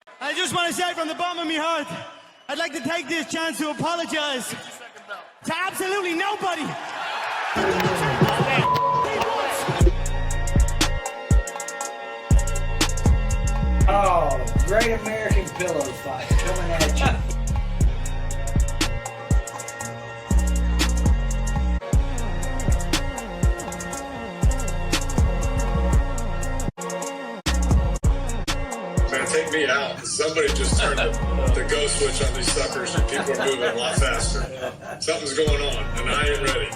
I just want to say from the bottom of my heart, I'd like to take this chance to apologize to absolutely nobody. Oh, Great American Pillow Fight coming at you. Man, take me out. Somebody just turned the go switch on these suckers and people are moving a lot faster. Something's going on, and I ain't ready.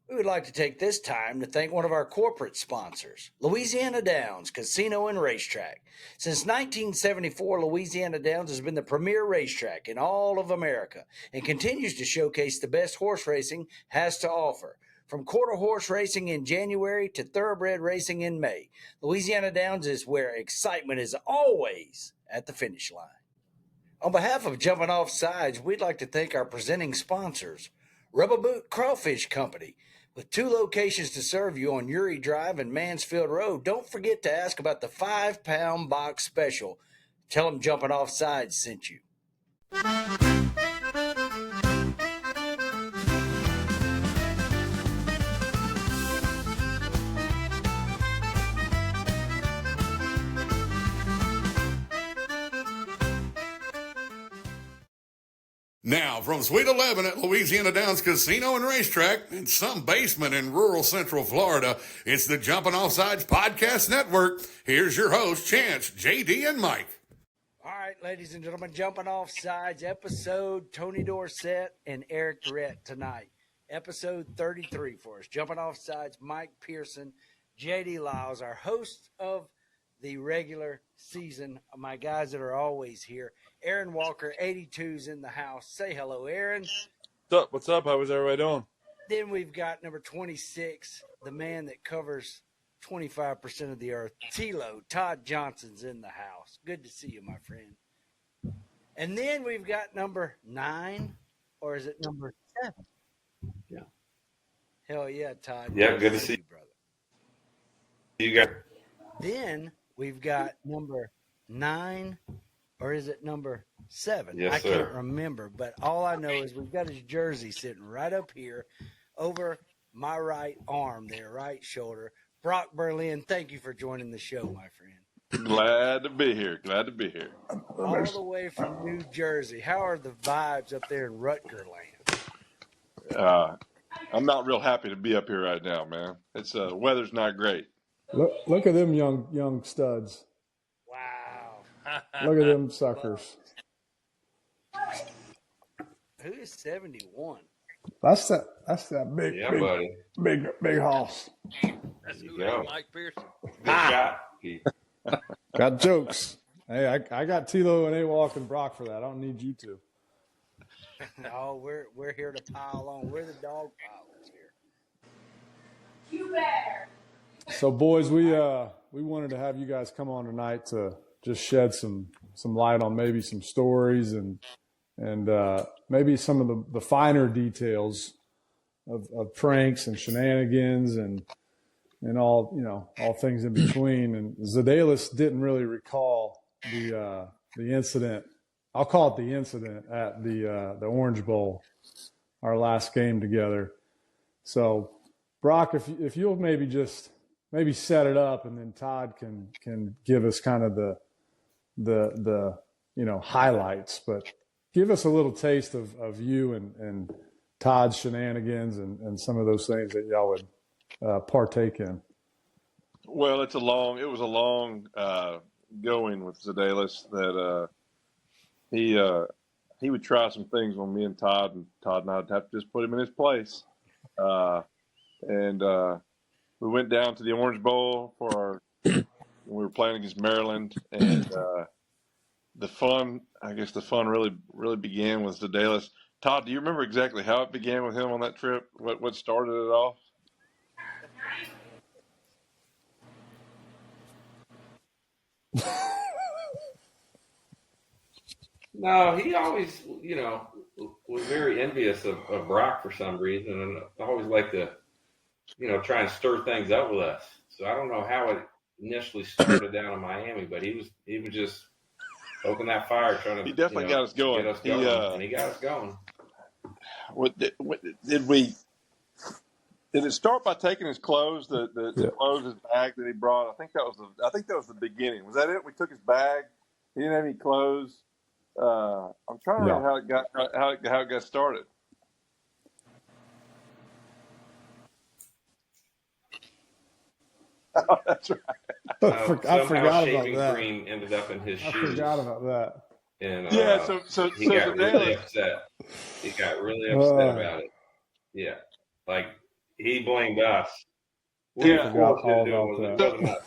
We would like to take this time to thank one of our corporate sponsors, Louisiana Downs Casino and Racetrack. Since 1974, Louisiana Downs has been the premier racetrack in all of America and continues to showcase the best horse racing has to offer. From quarter horse racing in January to thoroughbred racing in May, Louisiana Downs is where excitement is always at the finish line. On behalf of Jumping Off Sides, we'd like to thank our presenting sponsors, Rubber Boot Crawfish Company. With 2 locations to serve you on Uri Drive and Mansfield Road, don't forget to ask about the 5-pound box special. Tell them Jumping Off Sides sent you. Now, from Suite 11 at Louisiana Downs Casino and Racetrack in some basement in rural Central Florida, it's the Jumping Off Sides Podcast Network. Here's your host, Chance, JD, and Mike. All right, ladies and gentlemen, Jumping Off Sides episode, Tony Dorsett and Eric Durrett tonight. Episode 33 for us. Jumping Off Sides, Mike Pearson, JD Lyles, our hosts of the regular season, my guys that are always here. Aaron Walker, 82's in the house. Say hello, Aaron. What's up? What's up? How was everybody doing? Then we've got number 26, the man that covers 25% of the earth, Tilo. Todd Johnson's in the house. Good to see you, my friend. And then we've got number 9, or is it number 7? Yeah. Hell yeah, Todd. Yeah, good to see you, brother. You guys. Then we've got number 9, or is it number 7? Yes, I sir. can't remember, but all I know is we've got his jersey sitting right up here over my right arm there, right shoulder. Brock Berlin, thank you for joining the show, my friend. Glad to be here. Glad to be here. All the way from New Jersey. How are the vibes up there in Rutger land? I'm not real happy to be up here right now, man. It's weather's not great. Look at them young studs. Wow. Look at them suckers. Who is 71? That's that big, Yeah, big, buddy. big hoss. That's There who you go. Mike Pearson. Good shot, Keith. Got jokes. Hey, I got Tilo and A-Walk and Brock for that. I don't need you two. Oh, we're here to pile on. We're the dog pilers here. You better. So, boys, we wanted to have you guys come on tonight to just shed some light on maybe some stories and maybe some of the finer details of pranks and shenanigans and all things in between. And Zedalis didn't really recall the incident. I'll call it the incident at the Orange Bowl, our last game together. So, Brock, if you'll maybe set it up, and then Todd can give us kind of the highlights, but give us a little taste of you and Todd's shenanigans and some of those things that y'all would partake in. Well, it was a long going with Zedalis that he would try some things on me and Todd and I'd have to just put him in his place. And we went down to the Orange Bowl when we were playing against Maryland, and the fun really began with Zedalis. Todd, do you remember exactly how it began with him on that trip? What started it off? No, he always, was very envious of Brock for some reason, and I always liked to try and stir things up with us. So I don't know how it initially started down in Miami, but he was just open that fire trying to. He definitely got us going. Get us going, and he got us going. Did it start by taking his clothes, the clothes, his bag that he brought? I think that was the beginning. Was that it? We took his bag. He didn't have any clothes. I'm trying to remember how it got started. Oh, that's right. I forgot about that. Cream ended up in his shoes. I forgot about that. And so he got really upset. He got really upset about it. Yeah, like he blamed us. I forgot all about that.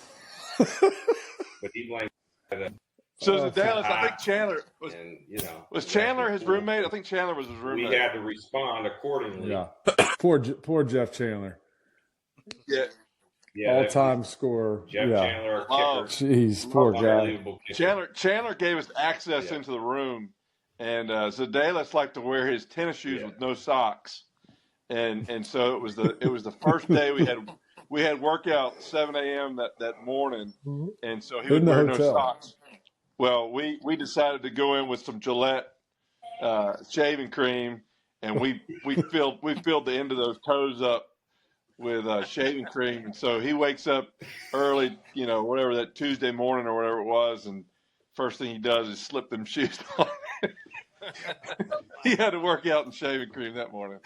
But he blamed us. So Dallas, I think Chandler was. And, was Chandler his roommate? I think Chandler was his roommate. We had to respond accordingly. Yeah. Poor Jeff Chandler. Yeah. All-time scorer. Jeff Chandler, our kicker. Jeez, poor guy. Chandler gave us access into the room, and so Dallas liked to wear his tennis shoes with no socks, and so it was the first day we had workout 7 a.m. that morning, and so he would wear no socks. Well, we decided to go in with some Gillette shaving cream, and we filled the end of those toes up with shaving cream. And so he wakes up early, whatever that Tuesday morning or whatever it was, and first thing he does is slip them shoes on. He had to work out in shaving cream that morning.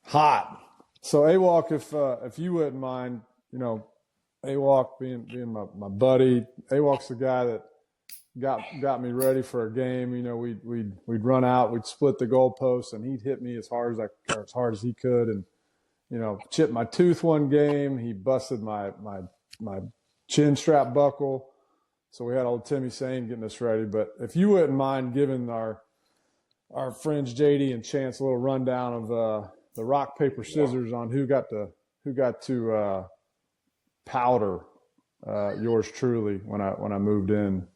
Hot. So AWOC, if you wouldn't mind, AWOC being my buddy, AWOC's the guy that got me ready for a game. We'd run out, we'd split the goalposts, and he'd hit me as hard as he could, and chipped my tooth one game. He busted my chin strap buckle. So we had old Timmy Sane getting us ready. But if you wouldn't mind giving our friends JD and Chance a little rundown of the rock, paper, scissors on who got to powder yours truly when I moved in.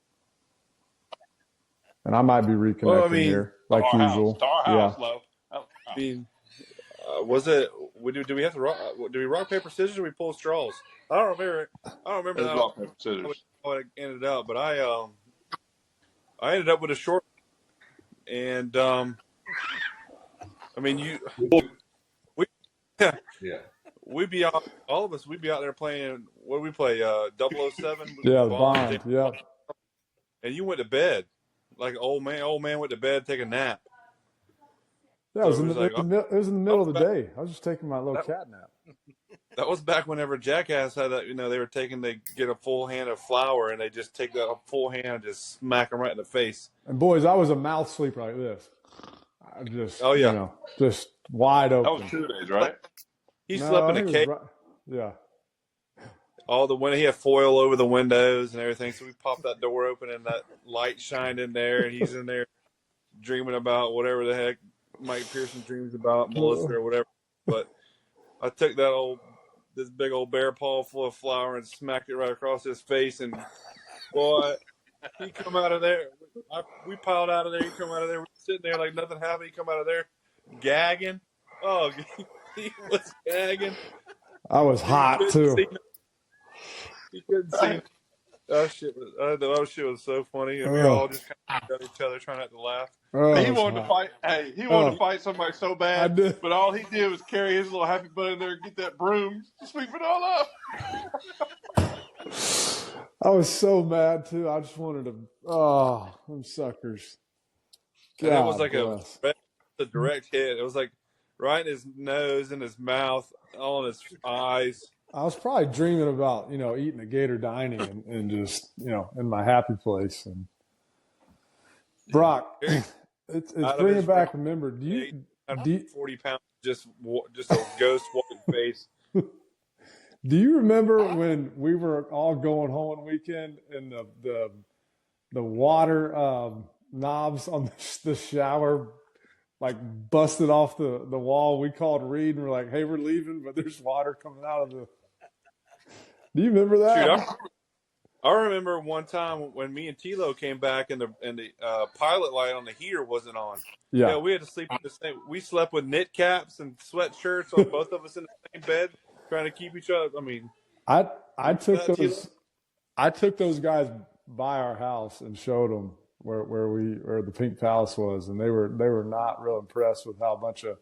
And I might be reconnecting here like usual. I mean, was it? Do we have to rock? Do we rock paper scissors? Or we pull straws? I don't remember Rock paper scissors. how it ended up, but I ended up with a short, and I mean we'd be out. All of us, we'd be out there playing. What did we play? 007. Yeah, the Bond. Yeah. And you went to bed, like old man went to bed, take a nap. Yeah, it was in the middle of the day. I was just taking my little cat nap. That was back whenever Jackass had that. They get a full hand of flour and they just take that full hand and just smack them right in the face. And boys, I was a mouth sleeper like this. I just, just wide open. That was 2 days, right? He slept in a cave. Yeah. He had foil over the windows and everything. So we popped that door open and that light shined in there, and he's in there dreaming about whatever the heck Mike Pearson dreams about, Melissa or whatever. But I took this big old bear paw full of flour and smacked it right across his face, and boy, he come out of there. We piled out of there. He come out of there. We're sitting there like nothing happened. He come out of there gagging. Oh, he was gagging. I was hot too. He couldn't see. That shit was so funny, and we all just kind of looked at each other, trying not to laugh. He wanted to fight. Hey, he wanted to fight somebody so bad, but all he did was carry his little happy butt in there and get that broom, sweep it all up. I was so mad too. I just wanted to. Oh, them suckers! And it was like a direct hit. It was like right in his nose, in his mouth, all in his eyes. I was probably dreaming about, eating a Gator dining and just, in my happy place. And Brock, it's bringing back. Remember, do you 40 pounds, just a ghost white face. Do you remember when we were all going home one weekend and the water knobs on the shower like busted off the wall? We called Reed and we're like, "Hey, we're leaving, but there's water coming out of the." Do you remember that? I remember one time when me and Tilo came back and the pilot light on the heater wasn't on. Yeah. We had to sleep in the same. We slept with knit caps and sweatshirts on both of us in the same bed, trying to keep each other. I mean, I took that, those. I took those guys by our house and showed them where the Pink Palace was, and they were not real impressed with how a bunch of,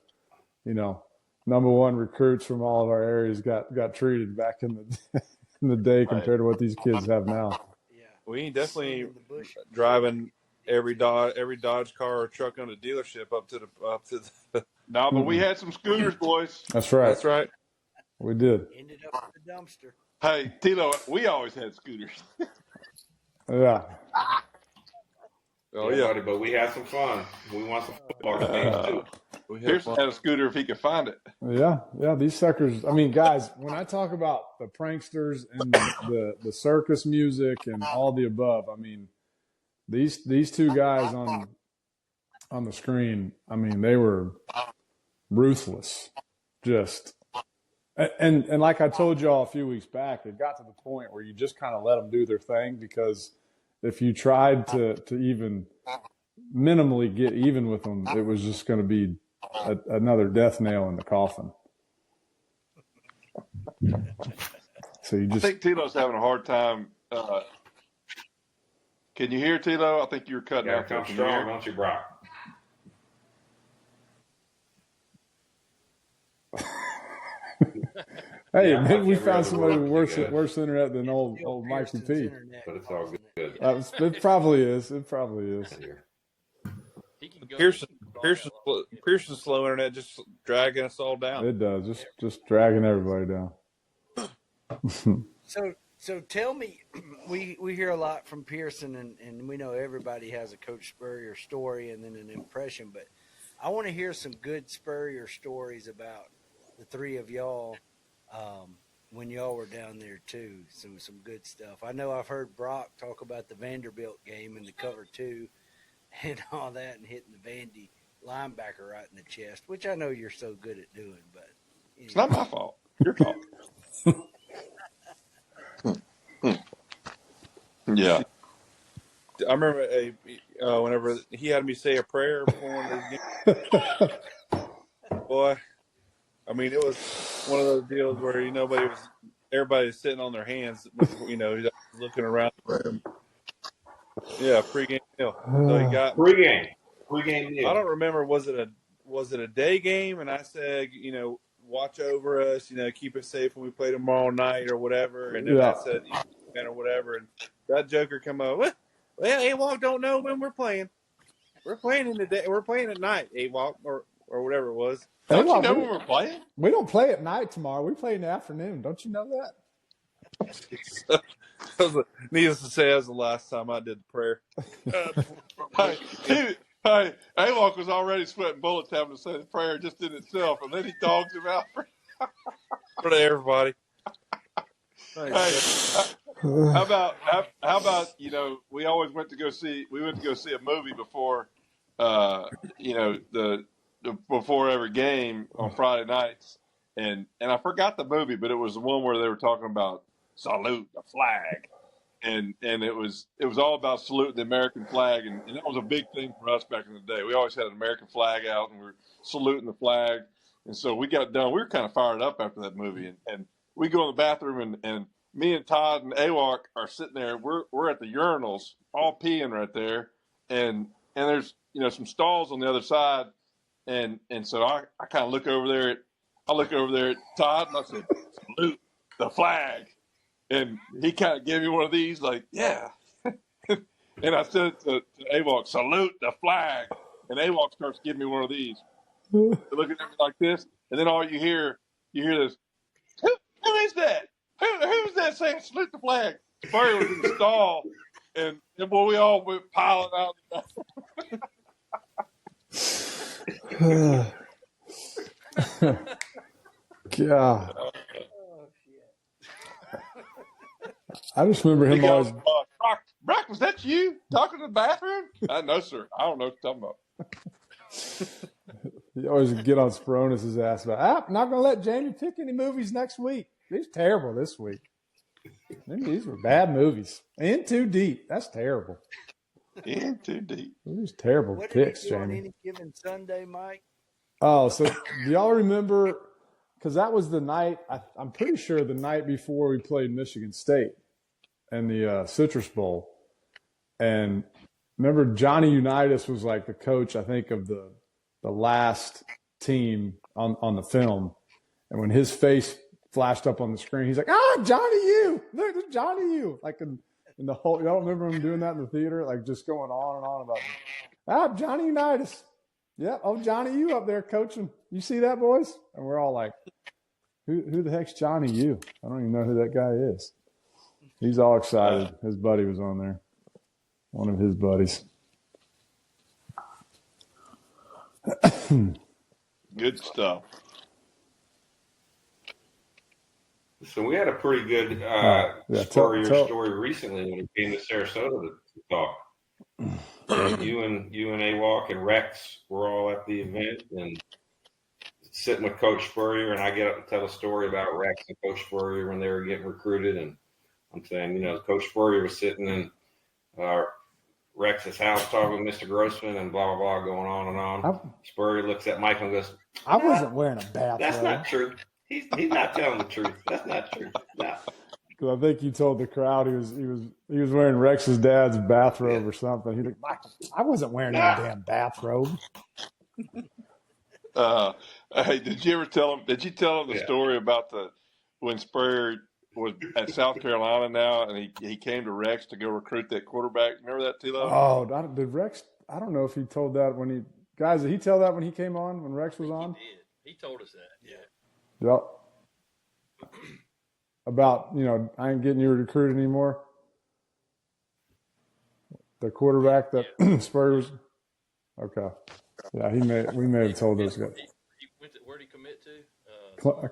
number one recruits from all of our areas got treated back in the in the day compared to what these kids have now. Yeah. We definitely driving every Dodge car or truck on the dealership up to the. No, but we had some scooters, boys. That's right. That's right. We did. Ended up in the dumpster. Hey, Tilo, we always had scooters. Yeah. Oh yeah, buddy, but we had some fun. We want some football games too. Pearson had a scooter if he could find it. Yeah. These suckers. I mean, guys, when I talk about the pranksters and the circus music and all the above, I mean, these two guys on the screen, I mean, they were ruthless. Just and like I told y'all a few weeks back, it got to the point where you just kind of let them do their thing, because if you tried to even minimally get even with them, it was just going to be another death nail in the coffin. So I think Tilo's having a hard time. Can you hear Tilo? I think you're cutting out. Come strong, don't you, Brock? Hey, maybe we found somebody with worse internet than old Mikey P. But it's all good. It probably is. It probably is. Pearson's slow internet just dragging us all down. It does. Just dragging everybody down. So tell me, we hear a lot from Pearson, and we know everybody has a Coach Spurrier story and then an impression, but I want to hear some good Spurrier stories about the three of y'all when y'all were down there too. Some good stuff. I know I've heard Brock talk about the Vanderbilt game and the cover two and all that, and hitting the Vandy linebacker right in the chest, which I know you're so good at doing, but anyway. It's not my fault. Your fault. Yeah. I remember whenever he had me say a prayer before one of those games. Boy, I mean, it was one of those deals where everybody was sitting on their hands, looking around the room. Yeah, pregame meal. So he got pregame meal. I don't remember, was it a day game? And I said, watch over us, keep us safe when we play tomorrow night or whatever. And then I said, or whatever. And that joker come up. Well, AWOC don't know when we're playing. We're playing in the day. We're playing at night, AWOC or whatever it was. Don't you know when we're playing? We don't play at night tomorrow. We play in the afternoon. Don't you know that? Needless to say, that was the last time I did the prayer. Hey, AWOC was already sweating bullets having to say the prayer just in itself, and then he dogs him out for everybody. Hey, how about we always went to go see a movie before before every game on Friday nights, and I forgot the movie, but it was the one where they were talking about salute the flag, and it was all about saluting the American flag, and that was a big thing for us back in the day. We always had an American flag out, and we were saluting the flag, and so we got done. We were kind of fired up after that movie, and we go in the bathroom, and me and Todd and AWOC are sitting there. We're at the urinals, all peeing right there, and there's some stalls on the other side, and so I kind of look over there at Todd, and I said, salute the flag. And he kind of gave me one of these, like, yeah. And I said to AWOC, salute the flag. And AWOC starts giving me one of these. Looking at me like this. And then all you hear this, who is that? Who's that saying salute the flag? Spurrier was in the stall. And boy, we all went piling out. God. I just remember him always. Brock, was that you talking to the bathroom? No, sir. I don't know what you're talking about. You always get on Speronis' ass about, I'm not going to let Jamie pick any movies next week. He's terrible this week. These were bad movies. In Too Deep. That's terrible. In Too Deep. These terrible What picks, did he do on Jamie. Any Given Sunday, Mike? Oh, so do y'all remember? Because that was the night, I'm pretty sure the night before we played Michigan State in the Citrus Bowl. And remember, Johnny Unitas was like the coach, I think, of the last team on the film. And when his face flashed up on the screen, he's like, Johnny U! Look, it's Johnny U! Like in the whole, y'all remember him doing that in the theater? Like just going on and on about, Johnny Unitas. Yep, Johnny U up there coaching. You see that, boys? And we're all like, who the heck's Johnny U? I don't even know who that guy is. He's all excited. His buddy was on there. One of his buddies. Good stuff. So we had a pretty good story recently when it came to Sarasota to talk. You and AWalk and Rex were all at the event and sitting with Coach Spurrier, and I get up and tell a story about Rex and Coach Spurrier when they were getting recruited, and I'm saying, Coach Spurrier was sitting in Rex's house talking with Mr. Grossman and blah, blah, blah, going on and on. Spurrier looks at Michael and goes, I wasn't wearing a bathrobe. That's not true. He's not telling the truth. That's not true. No. Because I think you told the crowd he was wearing Rex's dad's bathrobe or something. He's like, Michael, I wasn't wearing a damn bathrobe. Hey, did you tell him the story about when Spurrier was at South Carolina now and he came to Rex to go recruit that quarterback? Remember that, Tilo? Oh, did Rex? I don't know if he told that did he tell that when he came on, when Rex was on? He did. He told us that. Yeah. Yep. About, I ain't getting you recruited anymore. The quarterback that Spurrier was. Okay. Yeah, we may have told those guys. Where did he commit to?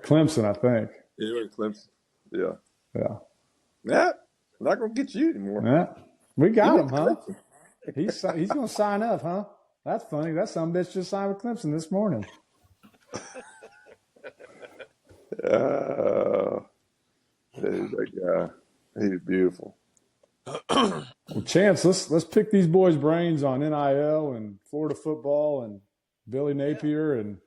Clemson, I think. Yeah, he went to Clemson. Yeah. Yeah. Yeah. I'm not going to get you anymore. Yeah. We got him, huh? He's going to sign up, huh? That's funny. That some bitch just signed with Clemson this morning. That guy. He's beautiful. Well, Chance, let's pick these boys' brains on NIL and Florida football and Billy Napier and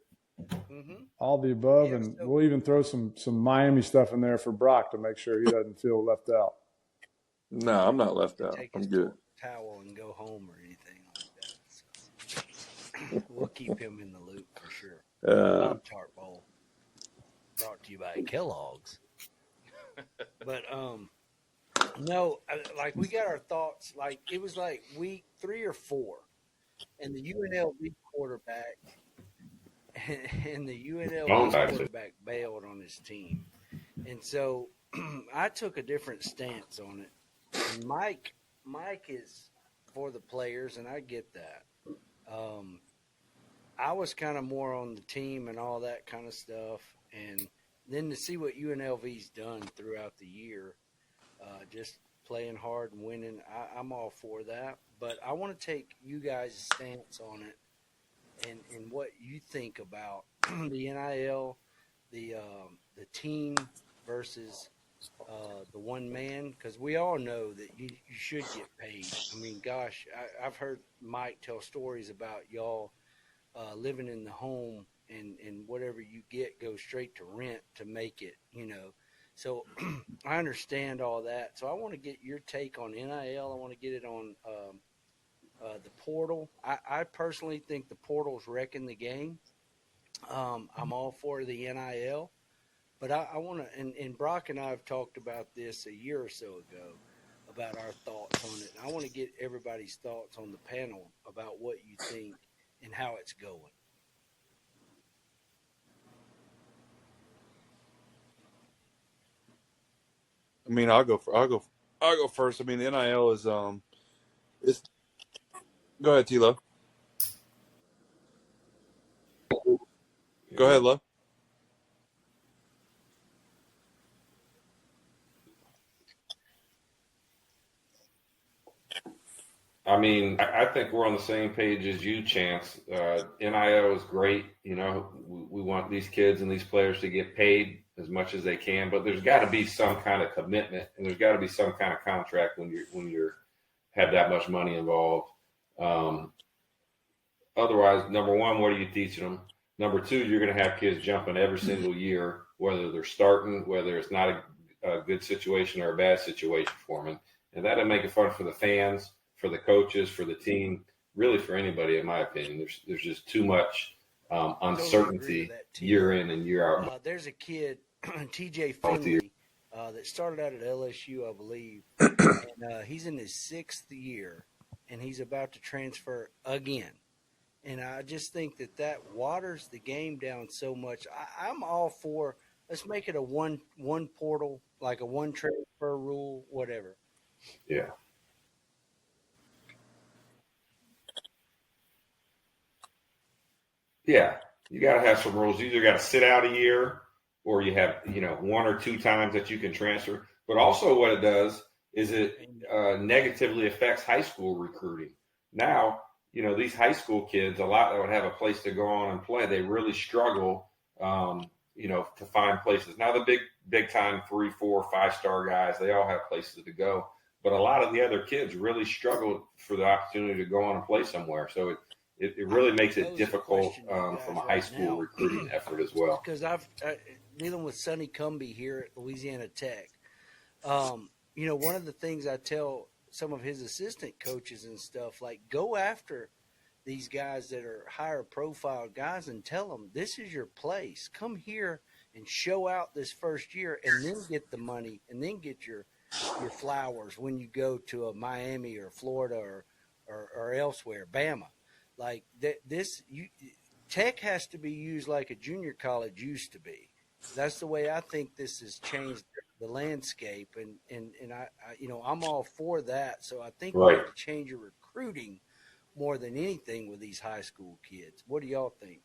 all the above, and we'll even throw some Miami stuff in there for Brock to make sure he doesn't feel left out. No, I'm not left out. I'm good. Towel and go home or anything like that. So we'll keep him in the loop for sure. Pop-Tart Bowl brought to you by Kellogg's. But no, like we got our thoughts. Like it was like week 3 or 4, and the UNLV quarterback and the UNLV quarterback bailed on his team, and so I took a different stance on it. And Mike is for the players, and I get that. I was kind of more on the team and all that kind of stuff, and then to see what UNLV's done throughout the year, just playing hard and winning, I'm all for that. But I want to take you guys' stance on it and what you think about the NIL, the team versus the one man, because we all know that you should get paid. I mean, gosh, I've heard Mike tell stories about y'all living in the home and whatever you get goes straight to rent to make it, So I understand all that. So I want to get your take on NIL. I want to get it on the portal. I personally think the portal's wrecking the game. I'm all for the NIL. But I want to, and Brock and I have talked about this a year or so ago, about our thoughts on it. I want to get everybody's thoughts on the panel about what you think and how it's going. I mean, I'll go first. I mean, the NIL is it's. Go ahead, Tilo. Go ahead, Lo. I mean, I think we're on the same page as you, Chance. NIL is great. We want these kids and these players to get paid as much as they can, but there's got to be some kind of commitment, and there's got to be some kind of contract when you're have that much money involved. Otherwise, number one, what are you teaching them? Number two, you're going to have kids jumping every single year, whether they're starting, whether it's not a good situation or a bad situation for them. And that'll make it fun for the fans, for the coaches, for the team, really for anybody, in my opinion. There's just too much uncertainty year in and year out. There's a kid, TJ Finley, that started out at LSU, I believe, and he's in his 6th year, and he's about to transfer again. And I just think that waters the game down so much. I'm all for, let's make it a one portal, like a one transfer rule, whatever. Yeah. Yeah. You got to have some rules. You either got to sit out a year, or you have, 1 or 2 times that you can transfer. But also what it does is it negatively affects high school recruiting. Now, these high school kids, a lot that would have a place to go on and play, they really struggle, to find places. Now, the big time 3, 4, 5-star guys, they all have places to go. But a lot of the other kids really struggle for the opportunity to go on and play somewhere. So it really makes it difficult from a high school recruiting effort as well. Because I've dealing with Sonny Cumbie here at Louisiana Tech. One of the things I tell some of his assistant coaches and stuff, like, go after these guys that are higher profile guys and tell them, this is your place. Come here and show out this first year, and then get the money, and then get your flowers when you go to a Miami or Florida or elsewhere, Bama. Like Tech has to be used like a junior college used to be. That's the way I think this has changed the landscape, and I I'm all for that. So I think we have to change your recruiting more than anything with these high school kids. What do y'all think?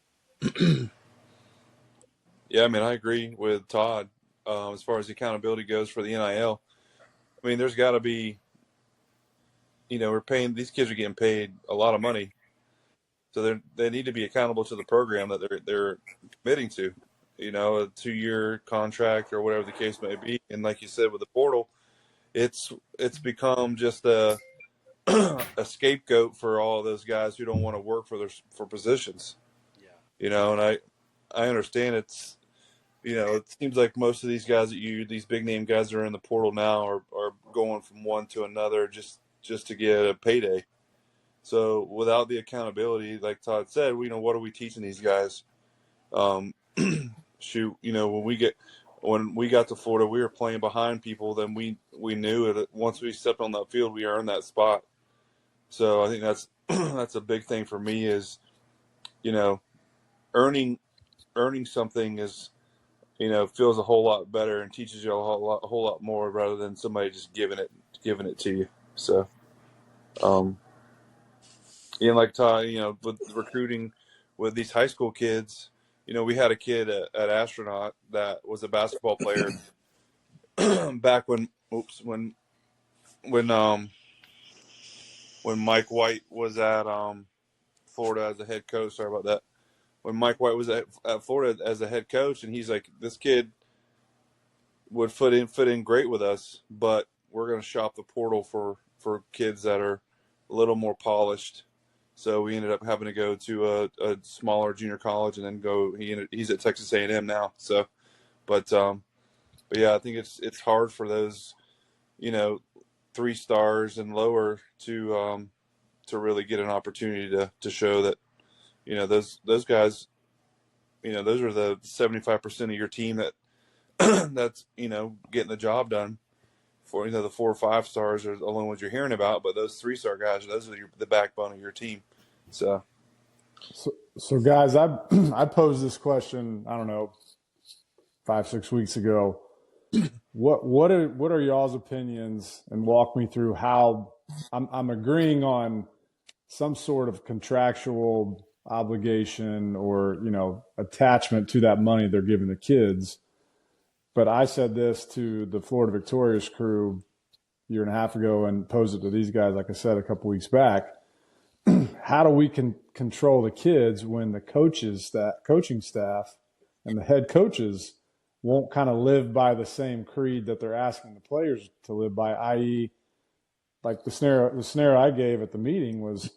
Yeah, I agree with Todd as far as the accountability goes for the NIL. There's got to be, we're paying, these kids are getting paid a lot of money, so they need to be accountable to the program that they're committing to. A 2-year contract or whatever the case may be. And like you said, with the portal, it's become just a scapegoat for all of those guys who don't want to work for positions. Yeah. And I understand it's, it seems like most of these guys these big name guys that are in the portal now are going from one to another just to get a payday. So without the accountability, like Todd said, what are we teaching these guys? Shoot, when we got to Florida, we were playing behind people. Then we knew it. Once we stepped on that field, we earned that spot. So I think that's a big thing for me is, earning something is, feels a whole lot better and teaches you a whole lot more rather than somebody just giving it to you. So, like Todd, with recruiting with these high school kids. We had a kid at Astronaut that was a basketball player back when Mike White was at Florida as a head coach. Sorry about that. When Mike White was at Florida as a head coach, and he's like, this kid would fit in great with us, but we're going to shop the portal for kids that are a little more polished. So we ended up having to go to a smaller junior college and then go. He's at Texas A&M now. So, but yeah, I think it's hard for those, 3 stars and lower to really get an opportunity to show that, those guys, those are the 75% of your team that's getting the job done. For the 4 or 5 stars are the only ones you're hearing about, but those 3-star guys, those are the backbone of your team. So guys, I posed this question, I don't know, 5-6 weeks ago. What are y'all's opinions, and walk me through how I'm agreeing on some sort of contractual obligation or attachment to that money they're giving the kids. But I said this to the Florida Victorious crew a year and a half ago and posed it to these guys, like I said, a couple weeks back. How do we control the kids when the coaching staff and the head coaches won't kind of live by the same creed that they're asking the players to live by, i.e., like the scenario I gave at the meeting was,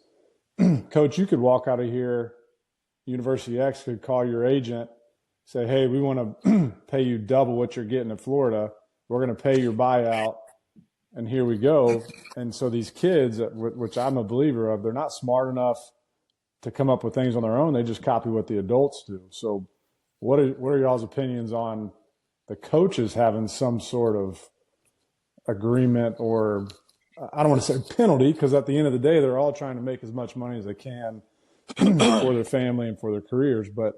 Coach, you could walk out of here, University X could call your agent, say, hey, we want to pay you double what you're getting in Florida. We're going to pay your buyout, and here we go. And so these kids, which I'm a believer of, they're not smart enough to come up with things on their own. They just copy what the adults do. So what are y'all's opinions on the coaches having some sort of agreement, or I don't want to say penalty, because at the end of the day, they're all trying to make as much money as they can for their family and for their careers. But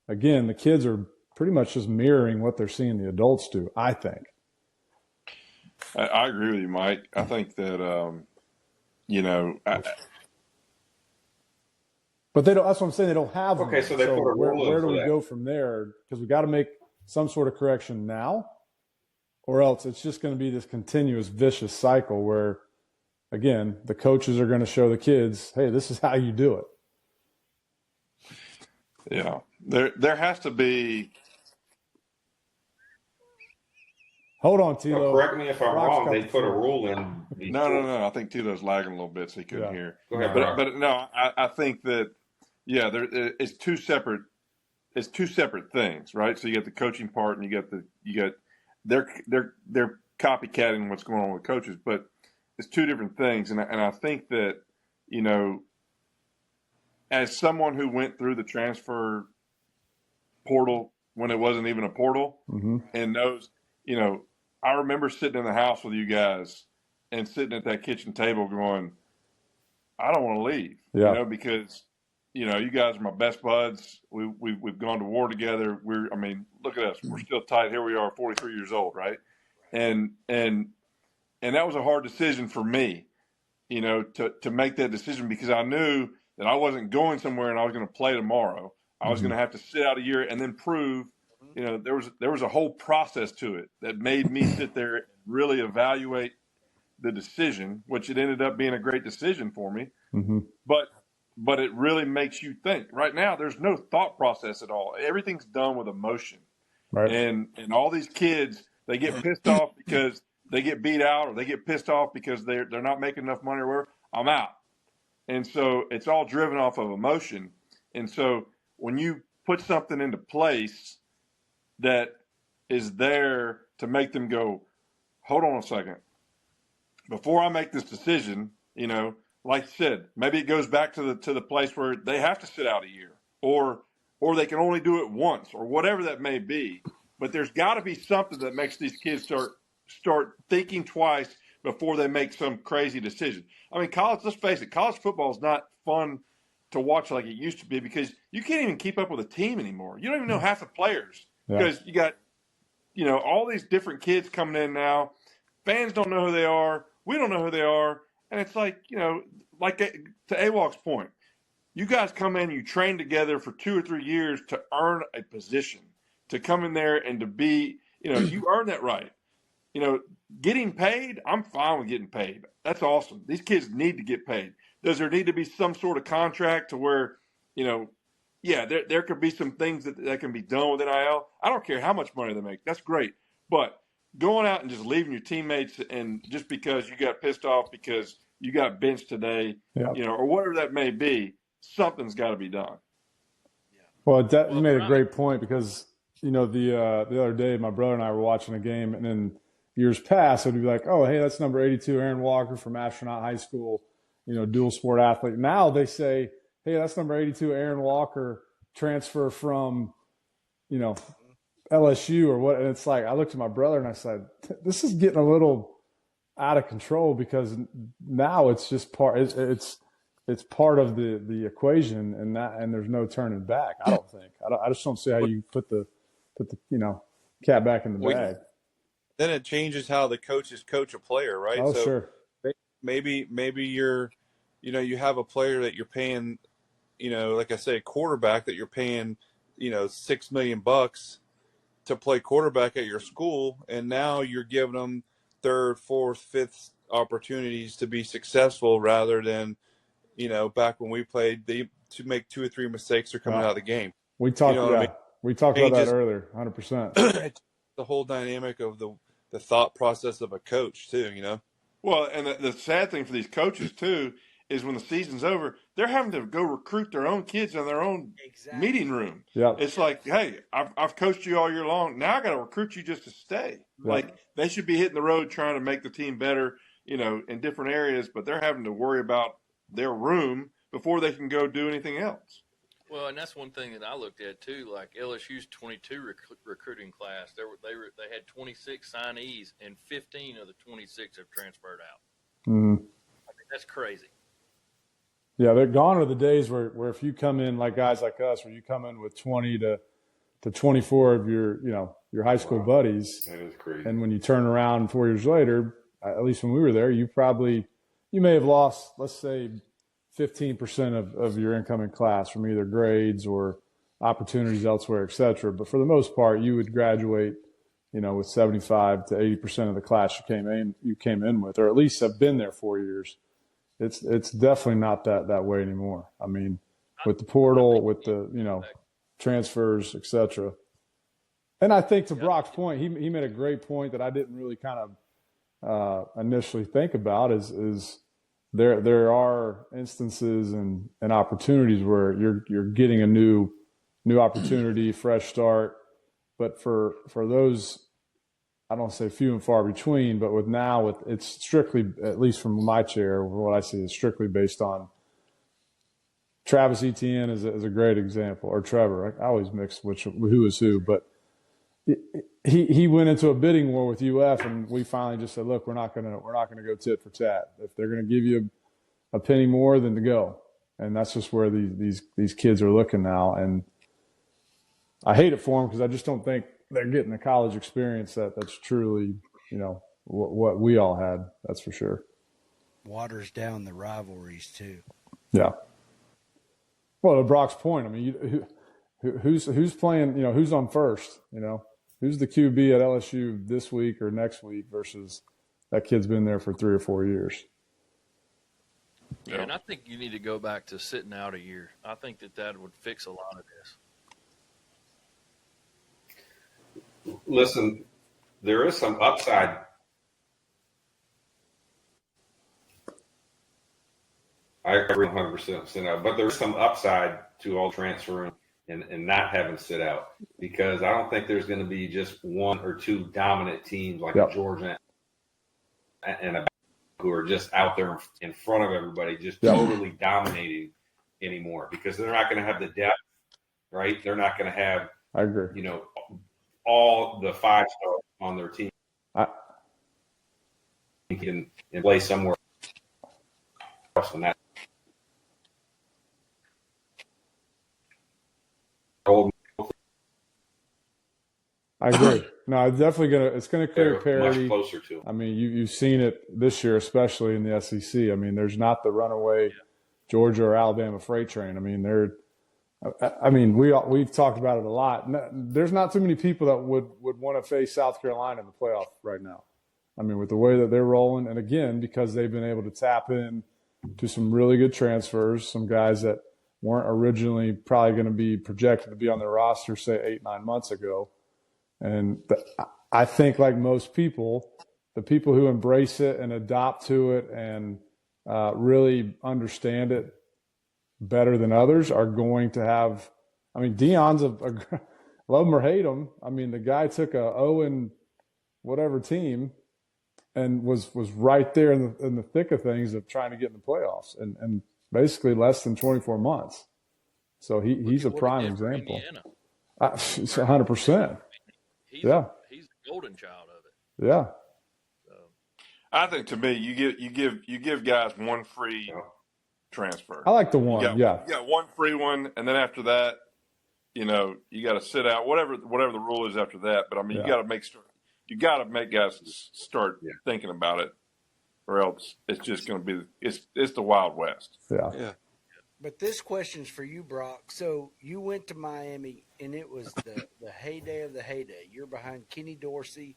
again, the kids are pretty much just mirroring what they're seeing the adults do, I think. I agree with you, Mike. I think that, but they don't. That's what I'm saying. They don't have them. Okay, so they put a rule in where do for we that. go from there? Because we got to make some sort of correction now, or else it's just going to be this continuous vicious cycle where, again, the coaches are going to show the kids, hey, this is how you do it. Yeah, there has to be. Hold on, Tilo. No, correct me if I'm Brock's wrong. got They the put a floor. rule in. No. I think Tilo's lagging a little bit, so he couldn't hear. Go ahead, but no, I think that it's two separate. It's two separate things, right? So you got the coaching part, and you got they're copycatting what's going on with coaches, but it's two different things. And I think that, as someone who went through the transfer portal when it wasn't even a portal, and knows, I remember sitting in the house with you guys and sitting at that kitchen table going, I don't want to leave, because, you guys are my best buds. We've gone to war together. Look at us. We're still tight. Here we are, 43 years old, right? And that was a hard decision for me, to make that decision, because I knew that I wasn't going somewhere and I was going to play tomorrow. I was going to have to sit out a year and then prove, there was a whole process to it that made me sit there and really evaluate the decision, which it ended up being a great decision for me. But it really makes you think. Right now, there's no thought process at all. Everything's done with emotion. Right. And all these kids, they get pissed off because they get beat out, or they get pissed off because they're not making enough money or whatever. I'm out. And so it's all driven off of emotion. And so when you put something into place that is there to make them go, hold on a second, before I make this decision, like you said, maybe it goes back to the place where they have to sit out a year, or they can only do it once, or whatever that may be. But there's got to be something that makes these kids start thinking twice before they make some crazy decision. Let's face it, college football is not fun to watch like it used to be, because you can't even keep up with a team anymore. You don't even know half the players, because you got, all these different kids coming in now. Fans don't know who they are. We don't know who they are. And it's like, like to AWOC's point, you guys come in, you train together for 2 or 3 years to earn a position, to come in there and to be, you earn that right. Getting paid, I'm fine with getting paid. That's awesome. These kids need to get paid. Does there need to be some sort of contract to where, there could be some things that can be done with NIL. I don't care how much money they make. That's great. But going out and just leaving your teammates, and just because you got pissed off because you got benched today, or whatever that may be, something's got to be done. Well, you made a great point, because, the other day my brother and I were watching a game, and in years past it would be like, oh, hey, that's number 82, Aaron Walker from Astronaut High School, dual sport athlete. Now they say, hey, that's number 82, Aaron Walker, transfer from, LSU or what. And it's like, I looked at my brother and I said, this is getting a little out of control, because now it's just it's part of the equation, and there's no turning back. I don't think. I just don't see how you put the cat back in the bag. Then it changes how the coaches coach a player, right? Oh, so sure. Maybe you're, you have a player that you're paying, like I say, a quarterback that you're paying, $6 million to play quarterback at your school, and now you're giving them 3rd, 4th, 5th opportunities to be successful, rather than, back when we played, they to make 2 or 3 mistakes, they're coming out of the game. We talked about that earlier, 100%. the whole dynamic of the thought process of a coach too, you know? Well, and the sad thing for these coaches too is when the season's over, they're having to go recruit their own kids in their own meeting room. Yeah. It's like, hey, I've coached you all year long. Now I got to recruit you just to stay. Yeah. Like they should be hitting the road trying to make the team better, you know, in different areas, but they're having to worry about their room before they can go do anything else. Well, and that's one thing that I looked at too. Like LSU's 22 recruiting class, they had 26 signees, and 15 of the 26 have transferred out. Mm-hmm. I mean, that's crazy. Yeah, they're gone are the days where if you come in like guys like us, where you come in with 20 to 24 of your high school buddies, That is crazy. and when you turn around 4 years later, at least when we were there, you may have lost, let's say, 15% of your incoming class from either grades or opportunities elsewhere, et cetera. But for the most part, you would graduate, with 75 to 80% of the class you came in with, or at least have been there 4 years. It's definitely not that way anymore. I mean, with the portal, with the, transfers, et cetera. And I think to Brock's point, he made a great point that I didn't really kind of initially think about is there are instances and opportunities where you're getting a new opportunity, fresh start. But for those, I don't say few and far between, but it's strictly, at least from my chair, what I see is strictly based on Travis Etienne is a great example, or Trevor. I always mix who is who, but he went into a bidding war with UF, and we finally just said, look, we're not gonna go tit for tat. If they're gonna give you a penny more, then to go. And that's just where these kids are looking now. And I hate it for them because I just don't think they're getting a college experience that's truly, what we all had. That's for sure. Waters down the rivalries too. Yeah. Well, to Brock's point, I mean, who's playing? Who's on first? Who's the QB at LSU this week or next week versus that kid's been there for 3 or 4 years. Yeah, and I think you need to go back to sitting out a year. I think that would fix a lot of this. Listen, there is some upside. I agree 100%, but there's some upside to all transferring and not having to sit out, because I don't think there's going to be just 1 or 2 dominant teams like a Georgia and a who are just out there in front of everybody, just totally dominating anymore, because they're not going to have the depth, right? They're not going to have, I agree, all the 5-stars on their team. You can play somewhere else than that. I agree. No, it's definitely it's gonna create parity. Much closer to. I mean, you've seen it this year, especially in the SEC. I mean, there's not the runaway Georgia or Alabama freight train. I mean, we've talked about it a lot. There's not too many people that would want to face South Carolina in the playoff right now. I mean, with the way that they're rolling, and again, because they've been able to tap in to some really good transfers, some guys that weren't originally probably going to be projected to be on their roster, say 8-9 months ago. And I think, like most people, the people who embrace it and adopt to it and really understand it better than others are going to have. I mean, Deion's love him or hate him. I mean, the guy took a 0-whatever team and was right there in the thick of things of trying to get in the playoffs and basically less than 24 months. So he's a prime example. It's 100%. He's the golden child of it. Yeah. So. I think, to me, you give guys one free transfer. I like the one. You got one free one, and then after that, you got to sit out. Whatever the rule is after that. But I mean, you got to make guys start thinking about it, or else it's just going to be it's the Wild West. Yeah. But this question's for you, Brock. So you went to Miami, and it was the heyday of the heyday. You're behind Kenny Dorsey,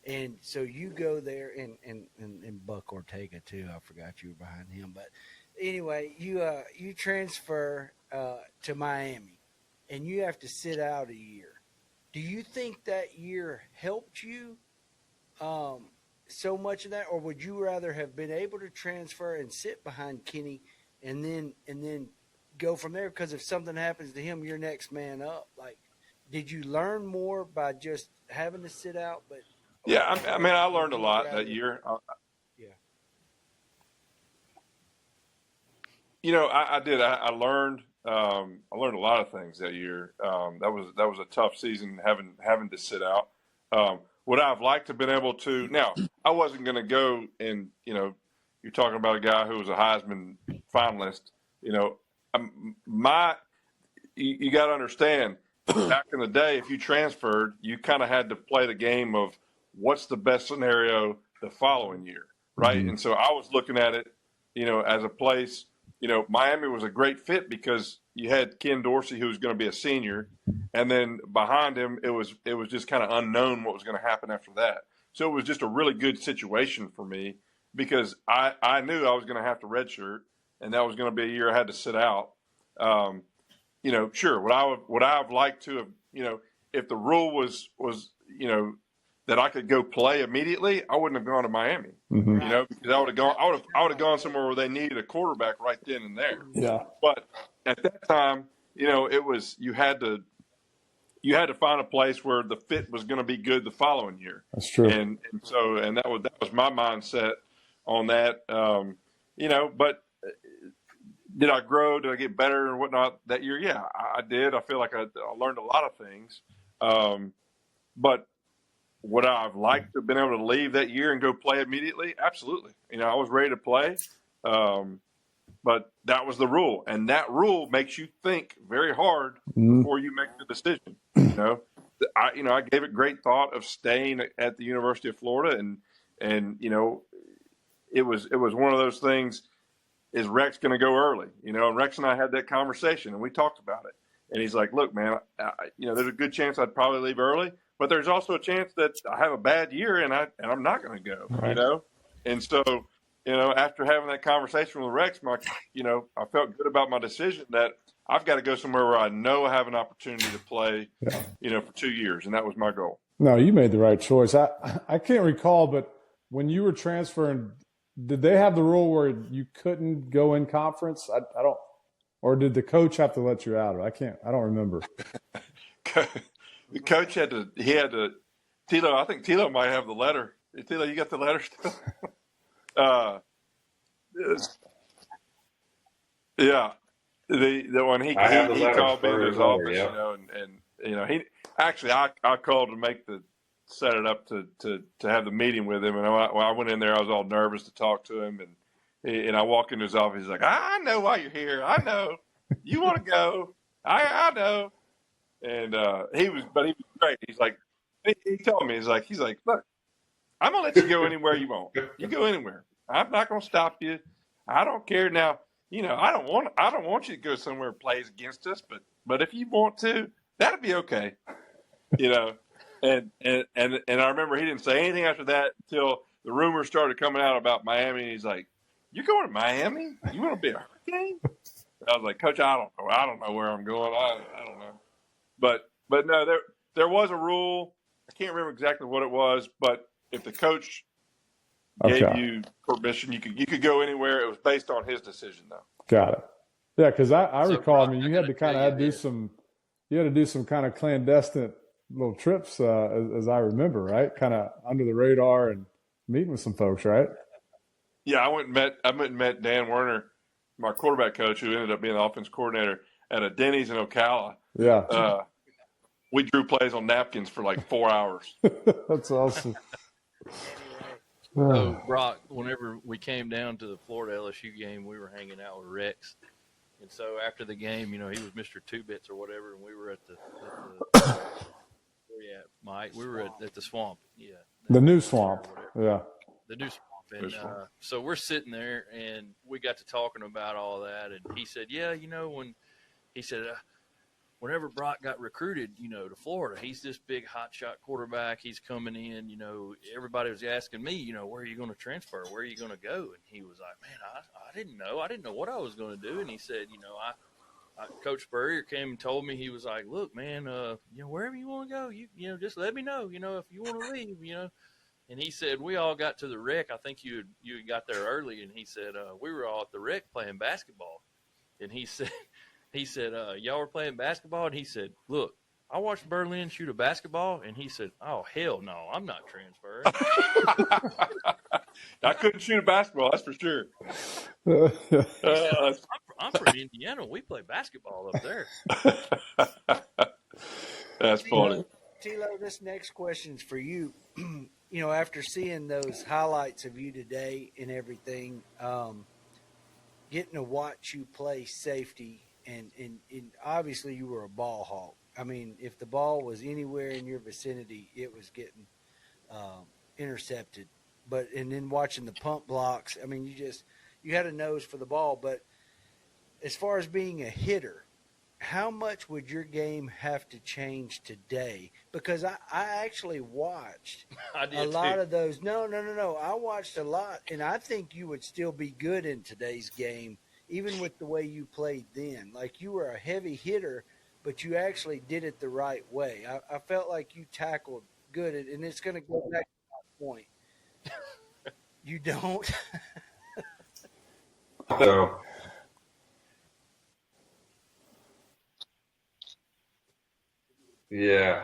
and so you go there, and Buck Ortega too. I forgot you were behind him. But anyway, you transfer to Miami, and you have to sit out a year. Do you think that year helped you so much of that, or would you rather have been able to transfer and sit behind Kenny and then go from there? Because if something happens to him, you're next man up. Like, did you learn more by just having to sit out? But yeah, I mean, I learned a lot that year. Yeah. You know, I did. I learned. I learned a lot of things that year. That was a tough season, having to sit out. Would I have liked to have been able to? Now, I wasn't going to go and, you know, you're talking about a guy who was a Heisman finalist. You know, you got to understand, back in the day, if you transferred, you kind of had to play the game of what's the best scenario the following year, right? Mm-hmm. And so I was looking at it, you know, as a place. You know, Miami was a great fit because you had Ken Dorsey, who was going to be a senior, and then behind him, it was just kind of unknown what was going to happen after that. So it was just a really good situation for me because I knew I was going to have to redshirt, and that was going to be a year I had to sit out. You know, sure, would I have liked to have, you know, if the rule was you know, that I could go play immediately, I wouldn't have gone to Miami. Mm-hmm. You know, because I would have gone somewhere where they needed a quarterback right then and there. Yeah. But at that time, you know, it was you had to find a place where the fit was going to be good the following year. That's true. And so that was my mindset on that. You know, but did I grow? Did I get better and whatnot that year? Yeah, I did. I feel like I learned a lot of things. But would I have liked to have been able to leave that year and go play immediately? Absolutely. You know, I was ready to play. But that was the rule. And that rule makes you think very hard before you make the decision. You know, I gave it great thought of staying at the University of Florida. And you know, it was one of those things, is Rex going to go early? You know, and Rex and I had that conversation and we talked about it. And he's like, look, man, you know, there's a good chance I'd probably leave early. But there's also a chance that I have a bad year and I'm not going to go, right. You know? And so, you know, after having that conversation with Rex, you know, I felt good about my decision that I've got to go somewhere where I know I have an opportunity to play, you know, for 2 years. And that was my goal. No, you made the right choice. I can't recall, but when you were transferring, did they have the rule where you couldn't go in conference? I don't, or did the coach have to let you out? I don't remember. The coach had to, Tilo, I think Tilo might have the letter. Tilo, you got the letter still? Yeah. The one he called me in his office, you know, and you know, I called to set it up to have the meeting with him. And I went in there, I was all nervous to talk to him. And I walk into his office, he's like, I know why you're here. I know. You want to go. I know. And he was great. He's like, he told me, he's like, look, I'm gonna let you go anywhere you want. You go anywhere. I'm not gonna stop you. I don't care. Now, you know, I don't want you to go somewhere and play against us, but if you want to, that'd be okay. You know, and I remember he didn't say anything after that until the rumors started coming out about Miami. And he's like, "You're going to Miami? You want to be a Hurricane?" I was like, "Coach, I don't know. I don't know where I'm going. I don't know." But no, there was a rule. I can't remember exactly what it was, but if the coach gave you permission, you could go anywhere. It was based on his decision, though. Got it. Yeah, because I recall. I mean, you had to do some kind of clandestine little trips, as I remember, right? Kind of under the radar and meeting with some folks, right? Yeah, I went and met Dan Werner, my quarterback coach, who ended up being the offense coordinator at a Denny's in Ocala. Yeah. We drew plays on napkins for like 4 hours. That's awesome. So, Brock, whenever we came down to the Florida LSU game, we were hanging out with Rex. And so after the game, you know, he was Mr. Two Bits or whatever, and we were at the where you at, Mike? We were at the swamp. Yeah. The new swamp. Yeah. The new swamp. And so we're sitting there, and we got to talking about all that. And he said, yeah, you know, whenever Brock got recruited, you know, to Florida, he's this big hotshot quarterback. He's coming in, you know, everybody was asking me, you know, where are you going to transfer? Where are you going to go? And he was like, man, I didn't know. I didn't know what I was going to do. And he said, you know, Coach Spurrier came and told me, he was like, look, man, wherever you want to go, just let me know, if you want to leave, And he said, we all got to the rec. I think you got there early. And he said, we were all at the rec playing basketball. And he said, y'all were playing basketball? And he said, look, I watched Berlin shoot a basketball. And he said, oh, hell no, I'm not transferring. I couldn't shoot a basketball, that's for sure. I'm from Indiana. We play basketball up there. That's funny. Tilo, this next question's for you. After seeing those highlights of you today and everything, getting to watch you play safety, and obviously you were a ball hawk. I mean, if the ball was anywhere in your vicinity, it was getting intercepted. And then watching the pump blocks, I mean, you had a nose for the ball. But as far as being a hitter, how much would your game have to change today? Because I actually watched a lot of those. No. I watched a lot, and I think you would still be good in today's game, even with the way you played then. Like, you were a heavy hitter, but you actually did it the right way. I felt like you tackled good, and it's going to go back to my point. You don't? So, yeah,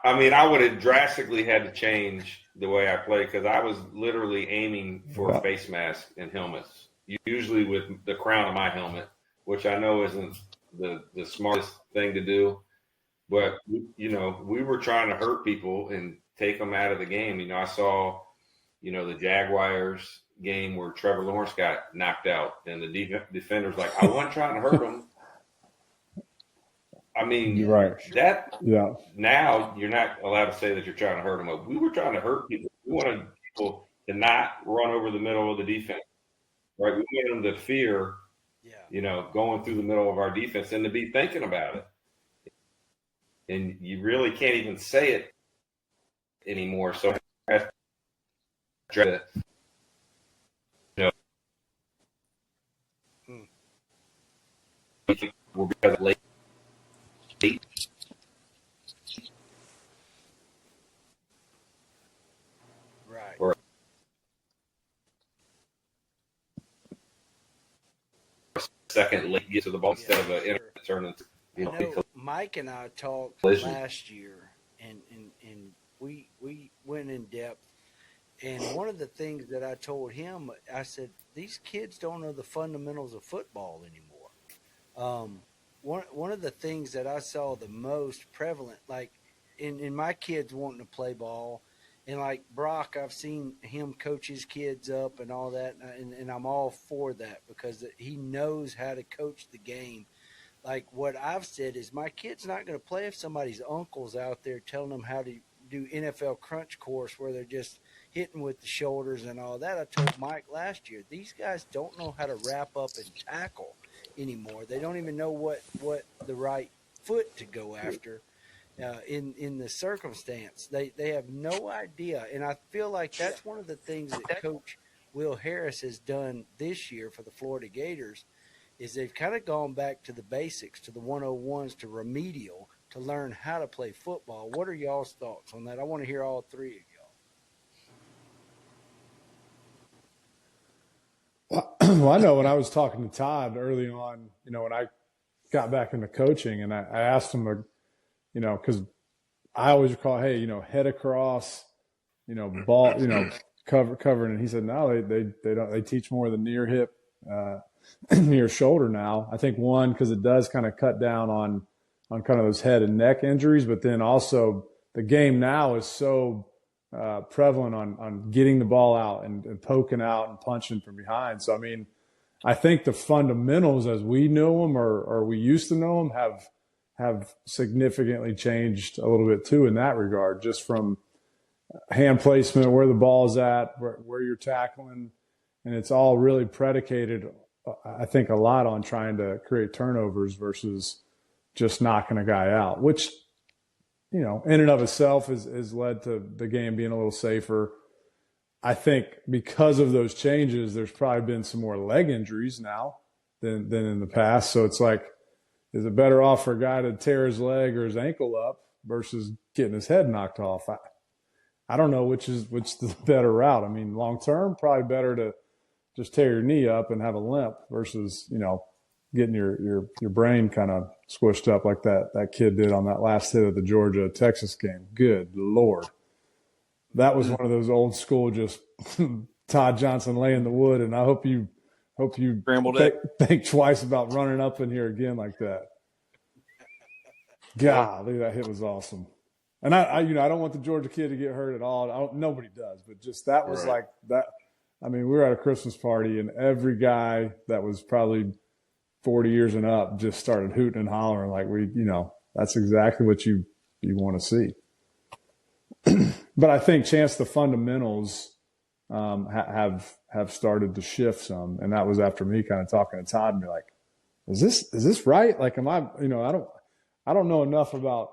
I mean, I would have drastically had to change the way I play, because I was literally aiming for face masks and helmets, usually with the crown of my helmet, which I know isn't the smartest thing to do. But, we were trying to hurt people and take them out of the game. I saw, the Jaguars game where Trevor Lawrence got knocked out, and the defender's like, I wasn't trying to hurt him. I mean, right. Now you're not allowed to say that you're trying to hurt them. We were trying to hurt people. We wanted people to not run over the middle of the defense, right? We wanted them to fear, going through the middle of our defense and to be thinking about it. And you really can't even say it anymore. So we're because late. Right. Or second late get to the ball instead of an turn into. Mike and I talked last year, and we went in depth. And one of the things that I told him, I said, these kids don't know the fundamentals of football anymore. One of the things that I saw the most prevalent, like in my kids wanting to play ball, and like Brock, I've seen him coach his kids up and all that, and I'm all for that because he knows how to coach the game. Like what I've said is my kid's not going to play if somebody's uncle's out there telling them how to do NFL crunch course where they're just hitting with the shoulders and all that. I told Mike last year, these guys don't know how to wrap up and tackle anymore. They don't even know what the right foot to go after in the circumstance. They have no idea. And I feel like that's one of the things that Coach Will Harris has done this year for the Florida Gators is they've kind of gone back to the basics, to the 101s, to remedial, to learn how to play football. What are y'all's thoughts on that? I want to hear all three of y'all. Well, I know when I was talking to Todd early on, when I got back into coaching, and I asked him, because I always recall, hey, head across, ball, covering, and he said, no, they don't. They teach more of the near hip, near shoulder now. I think one, because it does kind of cut down on kind of those head and neck injuries, but then also the game now is so prevalent on getting the ball out and poking out and punching from behind. So, I mean, I think the fundamentals as we know them or we used to know them have significantly changed a little bit too in that regard, just from hand placement, where the ball's at, where you're tackling. And it's all really predicated, I think, a lot on trying to create turnovers versus just knocking a guy out, which, in and of itself has led to the game being a little safer. I think because of those changes, there's probably been some more leg injuries now than in the past. So it's like, is it better off for a guy to tear his leg or his ankle up versus getting his head knocked off? I don't know which the better route. I mean, long term, probably better to just tear your knee up and have a limp versus, getting your brain kind of squished up like that kid did on that last hit of the Georgia-Texas game. Good Lord. That was one of those old school just Todd Johnson laying the wood, and I hope you think twice about running up in here again like that. Golly, that hit was awesome. And I don't want the Georgia kid to get hurt at all. Nobody does, but just that was like that. I mean, we were at a Christmas party, and every guy that was probably 40 years and up just started hooting and hollering like that's exactly what you want to see. But I think, Chance, the fundamentals have started to shift some, and that was after me kind of talking to Todd and be like, is this right? Like, am I? I don't know enough about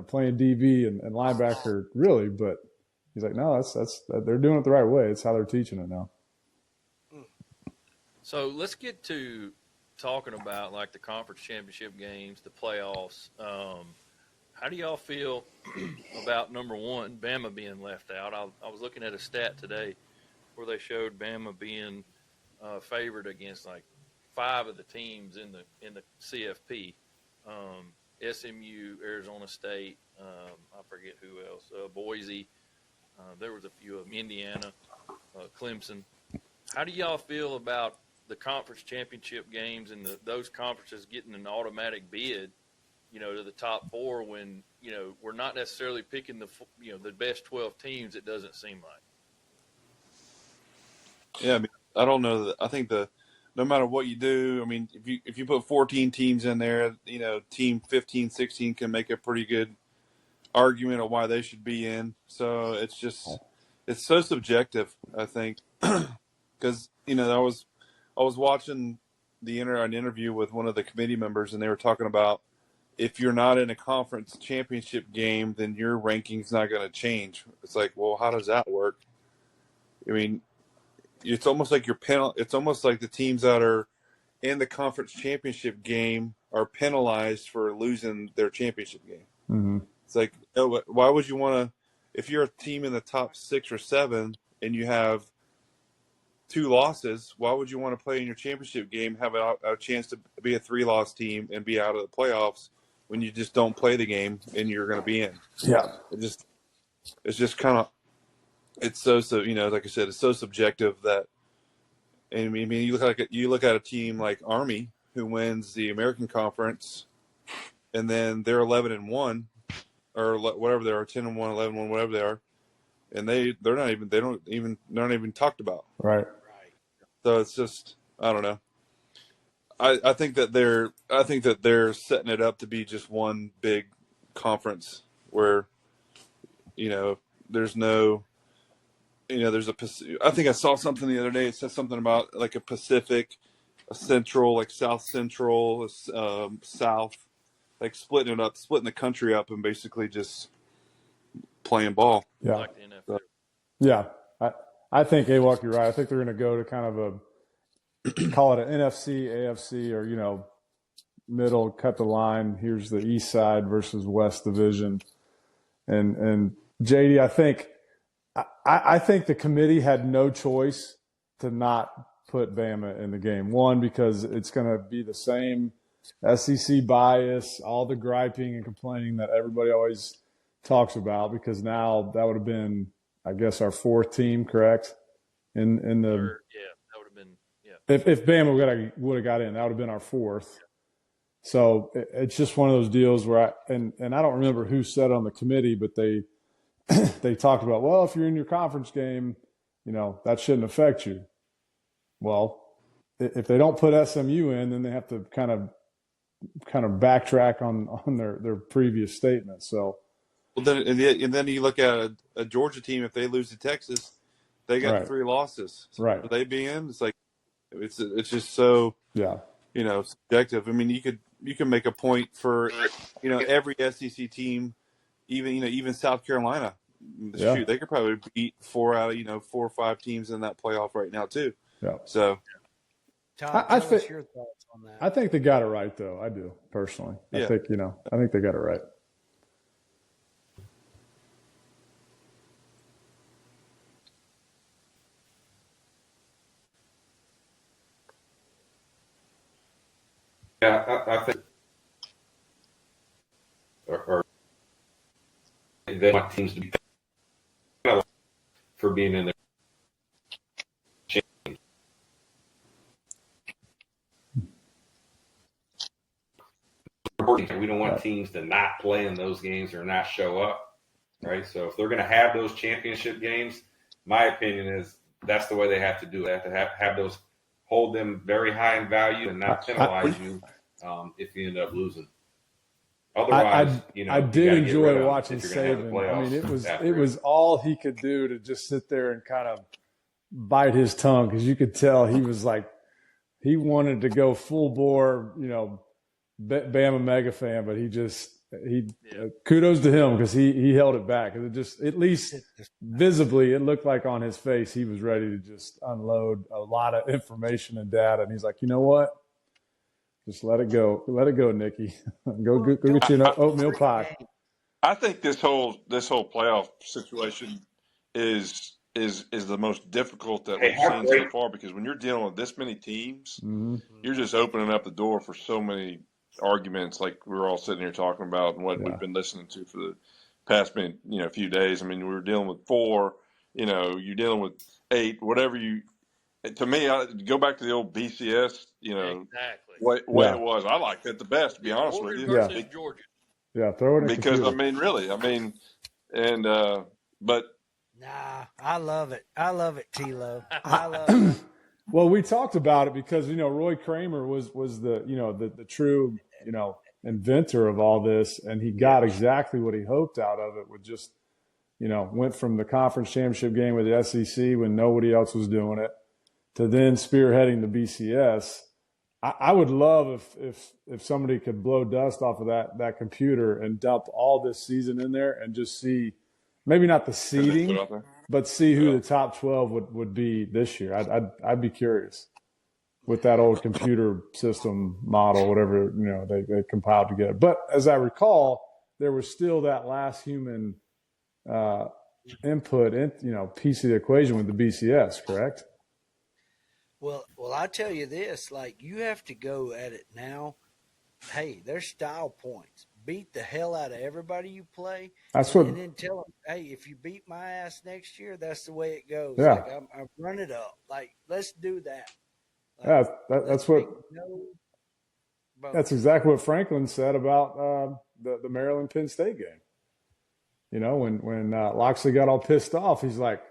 playing DB and linebacker really, but he's like, no, that's they're doing it the right way. It's how they're teaching it now. So let's get to talking about like the conference championship games, the playoffs. How do y'all feel about, number one, Bama being left out? I was looking at a stat today where they showed Bama being favored against like 5 of the teams in the CFP. SMU, Arizona State, I forget who else, Boise. There was a few of them, Indiana, Clemson. How do y'all feel about the conference championship games and those conferences getting an automatic bid, to the top 4 when, we're not necessarily picking the best 12 teams, it doesn't seem like. Yeah, I mean, I don't know. I think no matter what you do, I mean, if you put 14 teams in there, team 15, 16 can make a pretty good argument of why they should be in. So it's so subjective, I think, because I was watching an interview with one of the committee members, and they were talking about if you're not in a conference championship game, then your ranking's not going to change. It's like, well, how does that work? I mean, it's almost like it's almost like the teams that are in the conference championship game are penalized for losing their championship game. Mm-hmm. It's like, why would you want to, if you're a team in the top 6 or 7 and you have 2 losses, why would you want to play in your championship game, have a chance to be a 3-loss team and be out of the playoffs when you just don't play the game and you're going to be in? Yeah. It's just kind of, it's so, like I said, it's so subjective that, I mean, you look at a team like Army who wins the American Conference, and then they're 11-1, or whatever they are, 10-1, 11-1, whatever they are, and they're not even talked about. Right. So it's just, I don't know. I think that they're setting it up to be just one big conference where, there's no. There's I think I saw something the other day. It said something about like a Pacific, a Central, like South Central, South, like splitting the country up and basically just playing ball. Yeah. Like the NFL. Yeah. I think, A-Walk, you're right. I think they're going to go to kind of call it an NFC, AFC, or, middle, cut the line. Here's the East side versus West division. And JD, I think the committee had no choice to not put Bama in the game. One, because it's going to be the same SEC bias, all the griping and complaining that everybody always talks about, because now that would have been, I guess, our 4th team, correct? In the that would have been, yeah. If Bama would have got in, that would have been our 4th. So it's just one of those deals where I don't remember who said on the committee, but they talked about, well, if you're in your conference game, that shouldn't affect you. Well, if they don't put SMU in, then they have to kind of backtrack on their previous statement. So, well, then you look at a Georgia team. If they lose to Texas, they got Right. 3 losses. So right. Would they be in? It's like it's just so subjective. I mean, you can make a point for every SEC team. Even South Carolina, shoot, they could probably beat 4 out of 4 or 5 teams in that playoff right now too. Yeah. So, Todd, tell us your thoughts on that. I think they got it right, though. I do, personally. Yeah. I think they got it right. Yeah, I think or they want teams to be for being in there. We don't want teams to not play in those games or not show up, right? So if they're going to have those championship games, my opinion is that's the way they have to do it. They have to have those, hold them very high in value and not penalize you if you end up losing. Otherwise, I did enjoy watching Saban. I mean, it was all he could do to just sit there and kind of bite his tongue, because you could tell he was like, he wanted to go full bore, Bama mega fan, but kudos to him, because he held it back. It just, at least visibly, it looked like on his face he was ready to just unload a lot of information and data. And he's like, you know what? Just let it go, Nikki. go get you an oatmeal pie. I think this whole playoff situation is the most difficult that we've seen so far, because when you're dealing with this many teams, you're just opening up the door for so many arguments, like we're all sitting here talking about and what we've been listening to for the past few days. I mean, we were dealing with 4, you're dealing with 8, whatever you. To me, I go back to the old BCS, exactly. way it was. I liked it the best, to be honest with you. Versus Georgia. Yeah, throw it in because computer. But nah, I love it. I love it, T-Lo. I love it. Well, we talked about it because Roy Kramer was the the true inventor of all this, and he got exactly what he hoped out of it. With just went from the conference championship game with the SEC when nobody else was doing it, to then spearheading the BCS. I would love if somebody could blow dust off of that computer and dump all this season in there and just see, maybe not the seeding, but see who the top 12 would be this year. I'd be curious with that old computer system model, whatever they compiled together. But as I recall, there was still that last human input piece of the equation with the BCS, correct? Well, I tell you this, like, you have to go at it now. Hey, there's style points. Beat the hell out of everybody you play. And then tell them, hey, if you beat my ass next year, that's the way it goes. Yeah. Like, I'm run it up. Like, let's do that. Like, that's exactly what Franklin said about the Maryland Penn State game. When Loxley got all pissed off, he's like,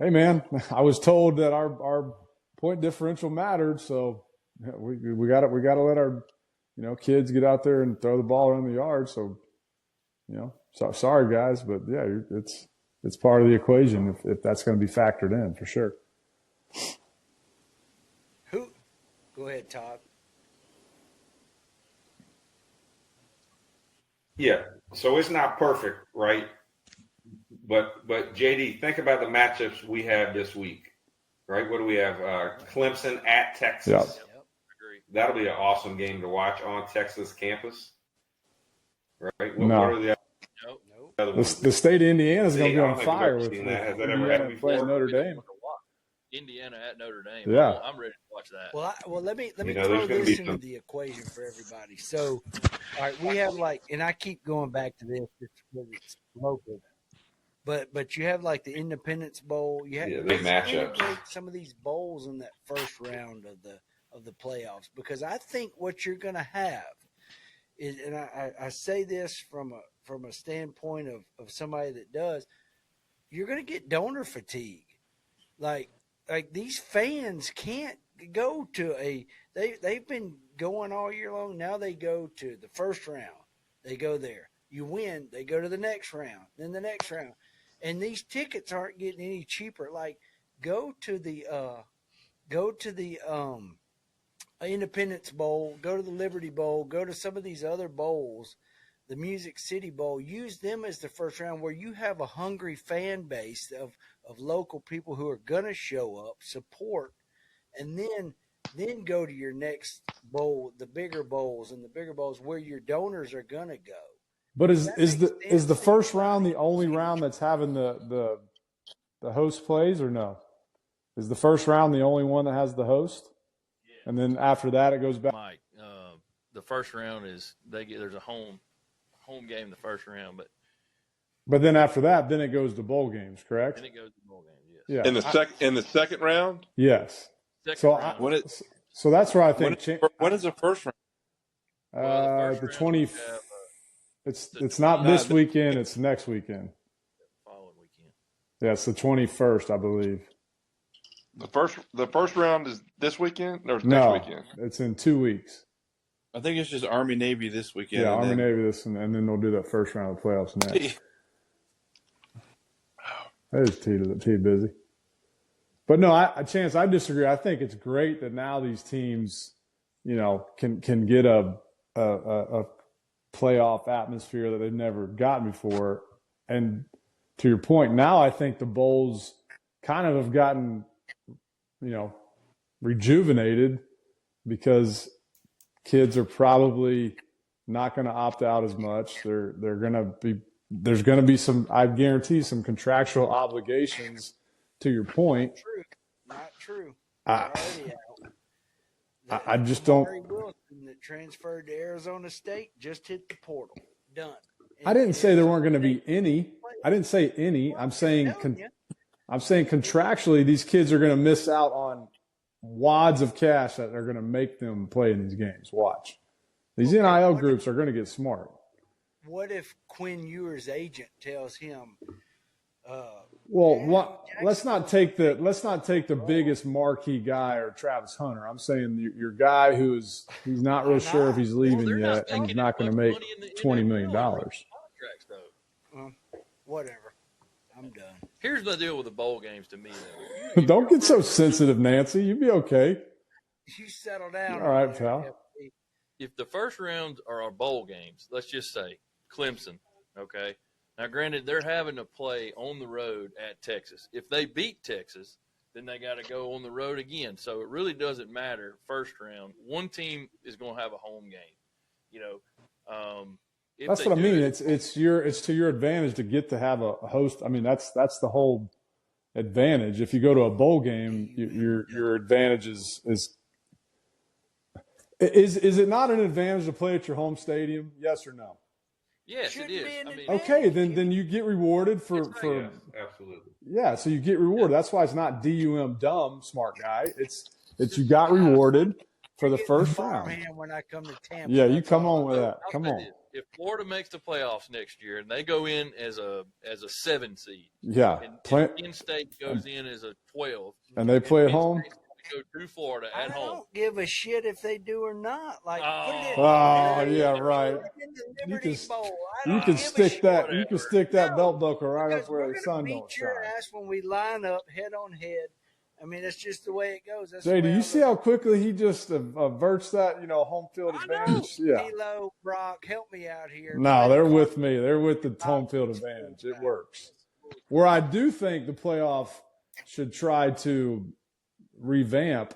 hey man, I was told that our point differential mattered, so we got to let our kids get out there and throw the ball around the yard. So so sorry guys, but yeah, it's part of the equation if that's going to be factored in, for sure. Go ahead, Todd. Yeah, so it's not perfect, right? But JD, think about the matchups we have this week. Right? What do we have? Clemson at Texas. Yeah. That'll be an awesome game to watch on Texas campus. Right? What are the other ones? The state of Indiana is going to be on fire with that. Has that ever happened before? Playing Notre Dame. Indiana at Notre Dame. Yeah. I'm ready to watch that. Well, let me throw this into the equation for everybody. So, all right, we have and I keep going back to this because it's local. But you have like the Independence Bowl. You have they match up some of these bowls in that first round of the playoffs, because I think what you're going to have is, and I say this from a standpoint of somebody that does, you're going to get donor fatigue. Like these fans can't go to they've been going all year long. Now they go to the first round. They go there. You win. They go to the next round. Then the next round. And these tickets aren't getting any cheaper. Like, go to the Independence Bowl, go to the Liberty Bowl, go to some of these other bowls, the Music City Bowl. Use them as the first round, where you have a hungry fan base of local people who are going to show up, support, and then then go to your next bowl, the bigger bowls, and the bigger bowls where your donors are gonna go. But is the first round the only round that's having the host plays, or no? Is the first round the only one that has the host? Yeah. And then after that, it goes back. Mike, the first round is there's a home game the first round, but then after that, then it goes to bowl games, correct? Then it goes to bowl games. Yeah. Yes. In the second round. Yes. So that's where I think. When is the first round? The 20. It's not this weekend. It's next weekend. Following weekend. Yeah, it's the 21st, I believe. The first round is this weekend or next weekend? It's in 2 weeks. I think it's just Army Navy this weekend. Yeah, Army Navy this, and then they'll do that first round of playoffs next. That is too busy. But no, Chance, I disagree. I think it's great that now these teams, can get a playoff atmosphere that they've never gotten before. And to your point, now I think the bowls kind of have gotten, rejuvenated because kids are probably not going to opt out as much. There's going to be some, I guarantee, some contractual obligations. To your point, not true. I just don't. Larry Wilson that transferred to Arizona State just hit the portal. Done. I didn't say there weren't going to be any. I didn't say any. I'm saying contractually, these kids are going to miss out on wads of cash that are going to make them play in these games. Watch. These NIL groups are going to get smart. What if Quinn Ewer's agent tells him? Let's not take the biggest marquee guy or Travis Hunter. I'm saying your guy he's not real sure if he's leaving yet, and he's not going to make $20 million. Whatever. I'm done. Here's the deal with the bowl games to me, though. Don't get so sensitive, Nancy. You'll be okay. You settle down. All right, pal. If the first rounds are our bowl games, let's just say Clemson, okay? Now, granted, they're having to play on the road at Texas. If they beat Texas, then they got to go on the road again. So it really doesn't matter first round. One team is going to have a home game. That's what I mean. It's to your advantage to get to have a host. I mean, that's the whole advantage. If you go to a bowl game, your advantage is it not an advantage to play at your home stadium? Yes or no? Yes, it is. Okay, then you get rewarded for absolutely. Yeah, so you get rewarded. That's why it's not DUM dumb, smart guy. It's you got rewarded for the first round. When I come to Tampa. Yeah, you come on with that. Come on. If Florida makes the playoffs next year and they go in as a 7 seed, yeah, and Penn State goes in as a 12, and they play at home. Go to Florida at home. I don't give a shit if they do or not. Like, yeah, right. You can stick that belt buckle right up where the sun don't shine. Your ass when we line up head on head. I mean, it's just the way it goes. Jay, do you see how quickly he just averts that, home field advantage? Yeah. Hilo, Brock, help me out here. No, they're with me. They're with the home field advantage. It works. Where I do think the playoff should try to revamp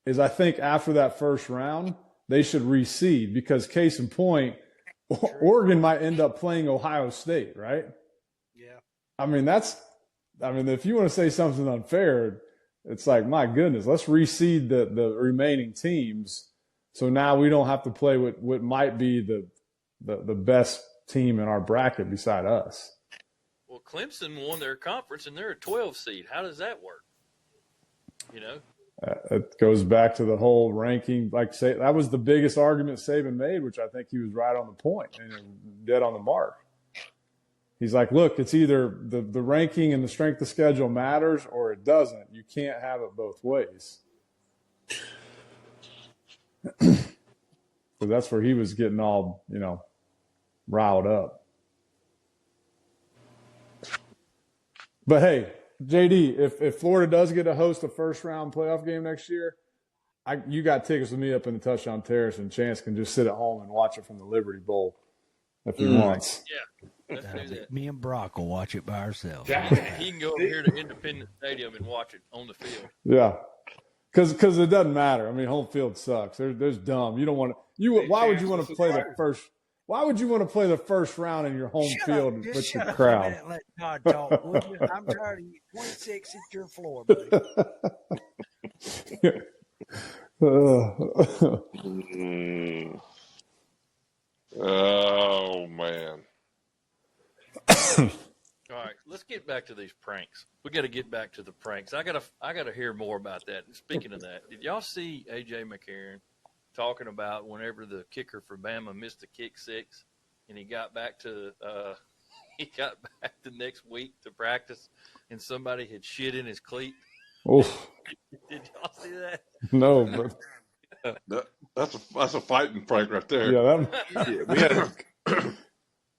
is I think after that first round, they should reseed because case in point, Oregon might end up playing Ohio State, right? Yeah. I mean, if you want to say something unfair, it's like, my goodness, let's reseed the remaining teams. So now we don't have to play with what might be the best team in our bracket beside us. Well, Clemson won their conference and they're a 12 seed. How does that work? It goes back to the whole ranking. Like, say, that was the biggest argument Saban made, which I think he was right on the point and dead on the mark. He's like, look, it's either the ranking and the strength of schedule matters or it doesn't. You can't have it both ways. So that's where he was getting all, riled up. But hey, JD, if Florida does get to host a first-round playoff game next year, you got tickets with me up in the Touchdown Terrace, and Chance can just sit at home and watch it from the Liberty Bowl if he wants. Yeah, let's do that. Me and Brock will watch it by ourselves. He can go over here to Independence Stadium and watch it on the field. Yeah. Because it doesn't matter. I mean, home field sucks. There's dumb. You don't want to. Why would you want to play the first? Why would you want to play the first round in your home field with the crowd? Let Todd talk, would you? I'm tired of you. 26 is your floor, buddy. Oh man. All right, let's get back to these pranks. We got to get back to the pranks. I gotta hear more about that. Speaking of that, did y'all see AJ McCarron talking about whenever the kicker for Bama missed a kick six, and he got back the next week to practice, and somebody had shit in his cleat? Oof. Did y'all see that? No, but That's a fighting prank right there. Yeah,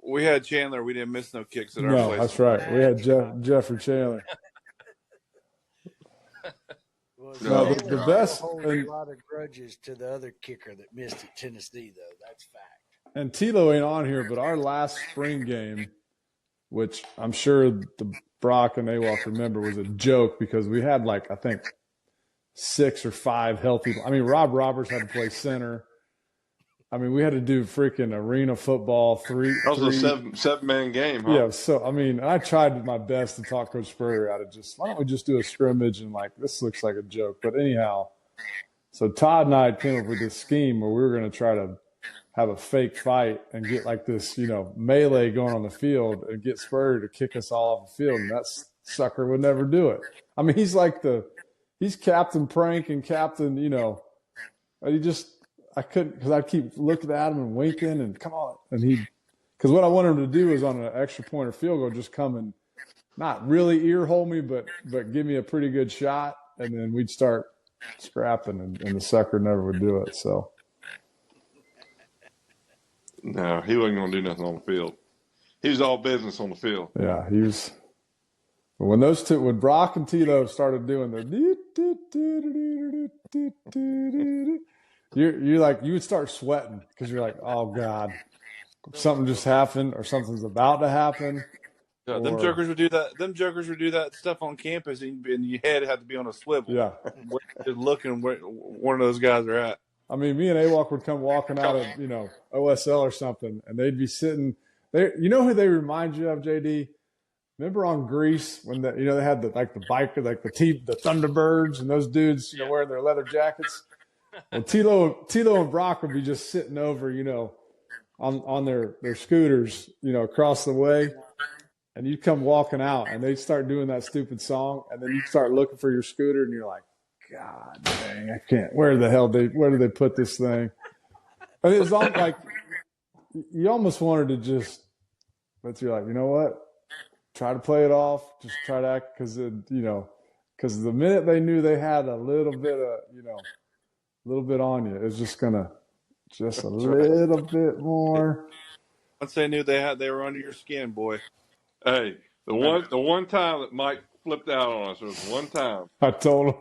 we had Chandler. We didn't miss no kicks at our no, place. that's right. We had Jeffrey Chandler. No, the best. Hold a lot of grudges to the other kicker that missed at Tennessee, though. That's fact. And Tilo ain't on here, but our last spring game, which I'm sure the Brock and AWOC remember, was a joke because we had I think 6 or 5 healthy. I mean, Rob Roberts had to play center. I mean, we had to do freaking arena football. That was a seven-man game, huh? Yeah, so, I mean, I tried my best to talk Coach Spurrier out of why don't we just do a scrimmage and, this looks like a joke. But anyhow, so Todd and I came up with this scheme where we were going to try to have a fake fight and get this, melee going on the field and get Spurrier to kick us all off the field. And that sucker would never do it. I mean, he's he's Captain Prank and Captain, I couldn't, because I'd keep looking at him and winking and come on. And because what I wanted him to do is on an extra point or field goal, just come and not really ear hole me, but give me a pretty good shot. And then we'd start scrapping and the sucker never would do it. So. No, he wasn't going to do nothing on the field. He was all business on the field. Yeah, he was. But when Brock and Tito started doing you would start sweating because you're like, oh God, something just happened or something's about to happen. Yeah, them jokers would do that. Them jokers would do that stuff on campus, and your head had to be on a swivel. Yeah, just looking where one of those guys are at. I mean, me and AWOC would come walking out of OSL or something, and they'd be sitting there. You know who they remind you of, JD? Remember on Grease when they had the biker, the Thunderbirds, and those dudes wearing their leather jackets. Well, Tilo and Brock would be just sitting over, on their scooters, across the way, and you'd come walking out, and they'd start doing that stupid song, and then you start looking for your scooter, and you're like, God dang, I can't. Where do they put this thing? And it was all you almost wanted to just, but you're like, you know what? Try to play it off. Just try to act because the minute they knew they had a little bit on you, it's just gonna a little bit more. Once they knew they were under your skin, boy. Hey, the one time that Mike flipped out on us was one time. I told him.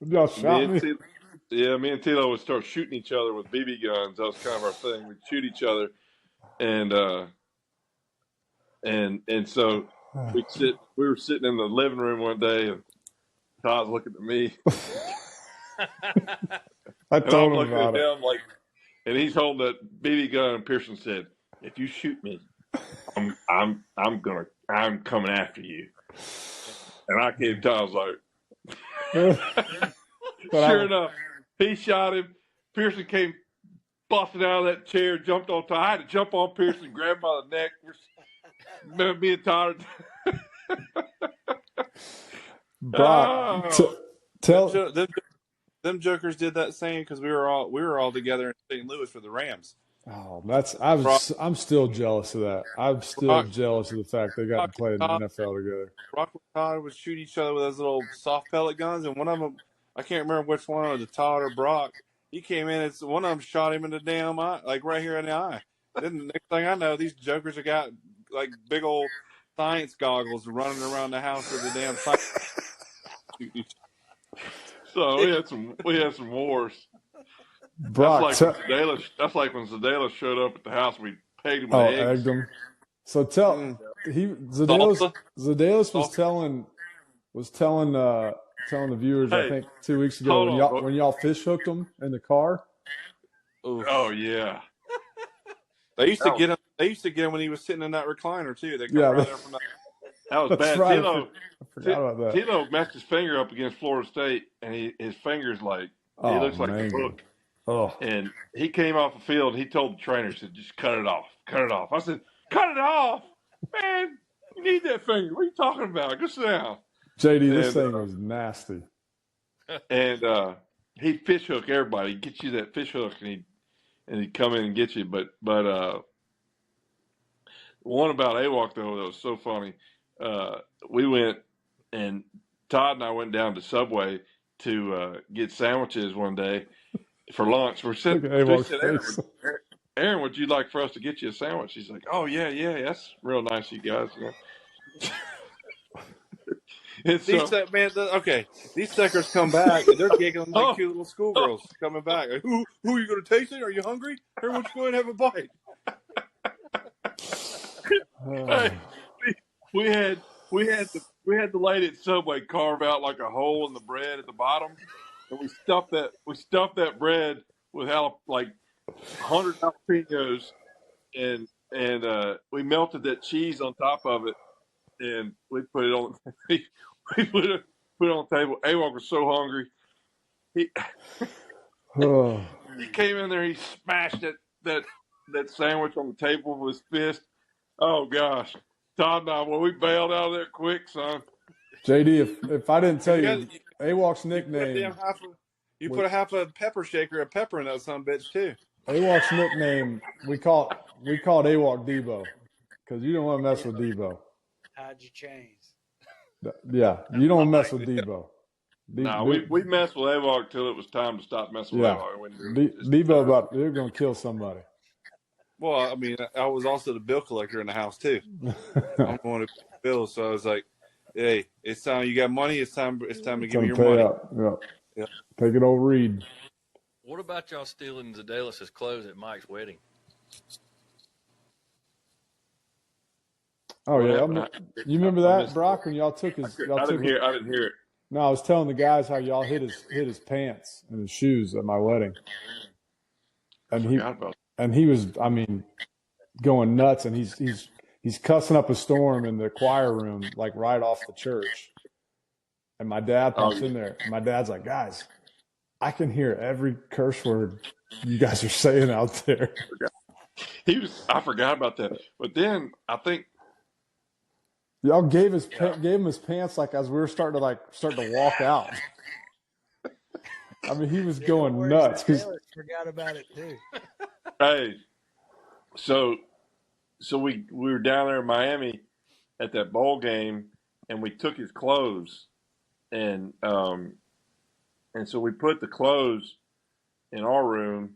Y'all shot me. Me and Tilo would start shooting each other with BB guns. That was kind of our thing. We'd shoot each other, and so we were sitting in the living room one day, and Todd's looking at me. I told him looking about at it. him and he's holding that BB gun. And Pearson said, "If you shoot me, I'm coming after you." And I came to Todd, I was like. Sure enough, he shot him. Pearson came busting out of that chair, jumped on Todd. I had to jump on Pearson, grab him by the neck. Remember me and Todd? Brock, tell them jokers did that same because we were all together in St. Louis for the Rams. Oh, I'm still jealous of that. I'm still jealous of the fact they got to play in the NFL together. Brock and Todd would shoot each other with those little soft pellet guns, and one of them, I can't remember which one, or the Todd or Brock, he came in and one of them shot him in the damn eye, right here in the eye. Then the next thing I know, these jokers have got big old science goggles running around the house with the damn science. So we had some wars. Brock, that's like when Zedela showed up at the house. We pegged him with eggs. Egged him. So Zedalis was telling telling the viewers, Hey, I think 2 weeks ago when y'all fish hooked them in the car. Oof. Oh yeah. They used to get him. They used to get him when he was sitting in that recliner too. They come around there from that. That was bad. Right. Tilo, I forgot about that. Tilo messed his finger up against Florida State, and his finger's like he looks like a hook. Oh. And he came off the field. And he told the trainer, he said, "Just cut it off. Cut it off." I said, "Cut it off, man! You need that finger. What are you talking about? Go sit down." JD, this thing was nasty. And he'd fish hook everybody. He'd get you that fish hook, and he'd come in and get you. But one about AWOC though that was so funny. We went, and Todd and I went down to Subway to get sandwiches one day for lunch. We're sitting. Aaron, would you like for us to get you a sandwich? He's like, "Oh yeah, that's real nice, of you guys." These suckers come back and they're giggling like cute little schoolgirls coming back. Like, who are you going to taste it? Are you hungry? Everyone's going to have a bite. Hey, we had the lady at Subway carve out like a hole in the bread at the bottom, and we stuffed that bread with like 100 jalapenos, and we melted that cheese on top of it, and we put it on. We put it on the table. AWOC was so hungry. He came in there. He smashed that sandwich on the table with his fist. Oh gosh, Todd and I, we bailed out of there quick, son. JD, if I didn't tell you, AWOC's nickname. You put a half a pepper shaker of pepper in that son bitch too. AWOC's nickname, we called AWOC Debo, because you don't want to mess with Debo. Hide your chains. Yeah, you don't mess with Debo. No, we messed with AWOC till it was time to stop messing with AWOC. Debo, they're going to kill somebody. Well, I mean, I was also the bill collector in the house too. I'm going to bills, so I was like, "Hey, it's time. You got money. It's time to give me your money." Yeah. Take it over, Reed. What about y'all stealing Zadelis' clothes at Mike's wedding? Oh yeah, you remember that, Brock? When y'all took his, I didn't hear it. No, I was telling the guys how y'all hit his pants and his shoes at my wedding, and he was, I mean, going nuts, and he's cussing up a storm in the choir room, like right off the church. And my dad pops in there. My dad's like, "Guys, I can hear every curse word you guys are saying out there." I forgot about that, but then I think. Y'all gave him his pants like as we were starting to walk out. I mean, he was going nuts because forgot about it too. Hey, so we were down there in Miami at that bowl game, and we took his clothes, and so we put the clothes in our room,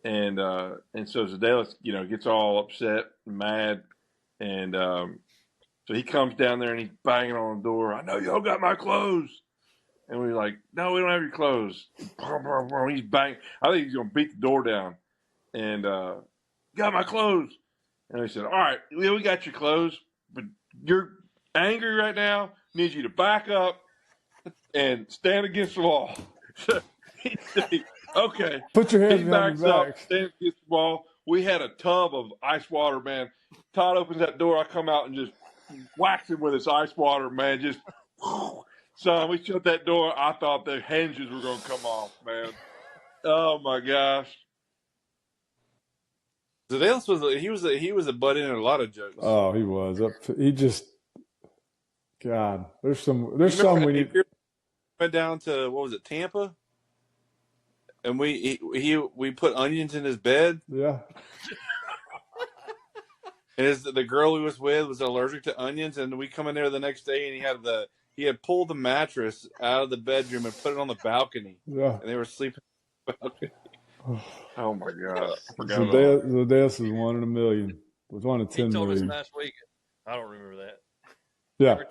and so Zadelis, gets all upset and mad, and so he comes down there and he's banging on the door. "I know y'all got my clothes." And we're like, "No, we don't have your clothes." He's banging. I think he's going to beat the door down. And, "Got my clothes." And we said, "All right, we got your clothes, but you're angry right now. Need you to back up and stand against the wall." He said, "Okay." Put your hands behind your back. Stands against the wall. We had a tub of ice water, man. Todd opens that door. I come out and just whacks him with his ice water, man. Just, son, we shut that door. I thought the hinges were going to come off, man. Oh my gosh. Zadelis he was a butt in a lot of jokes. Oh, he was. He just, God, there's some we need. Went down to, what was it, Tampa? And we put onions in his bed. Yeah. And the girl he was with was allergic to onions, and we come in there the next day, and he had pulled the mattress out of the bedroom and put it on the balcony. Yeah. And they were sleeping on the balcony. Oh my God! Zadelis is 1 in a million. It was 1 in 10 million. He told us last week. I don't remember that. Yeah.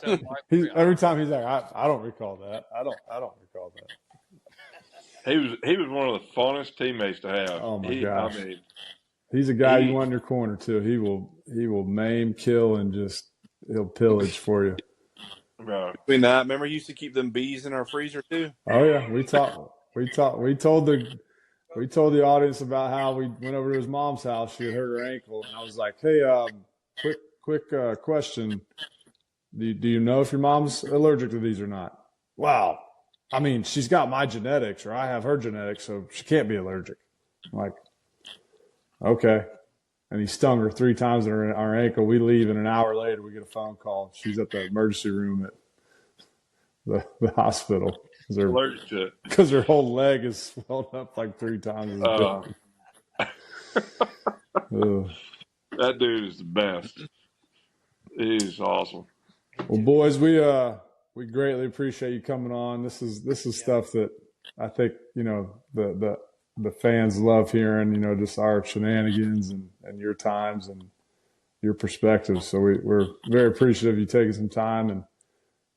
Every time he's like, I don't recall that. I don't recall that. He was one of the funnest teammates to have. Oh my gosh. He's a guy you want in your corner too. He will maim, kill, and he'll pillage for you. Right. Between that, remember you used to keep them bees in our freezer too? Oh yeah, we told the audience about how we went over to his mom's house. She had hurt her ankle, and I was like, "Hey, quick question. Do you know if your mom's allergic to these or not?" Wow. I mean, she's got my genetics, or I have her genetics, so she can't be allergic. I'm like, okay. And he stung her 3 times in our ankle. We leave, and an hour later, we get a phone call. She's at the emergency room at the hospital Allergic to it. because her whole leg is swelled up like 3 times as big. That dude is the best. He's awesome. Well, boys, we greatly appreciate you coming on. This is stuff that I think, the fans love hearing, just our shenanigans and your times and your perspectives. So we're very appreciative of you taking some time,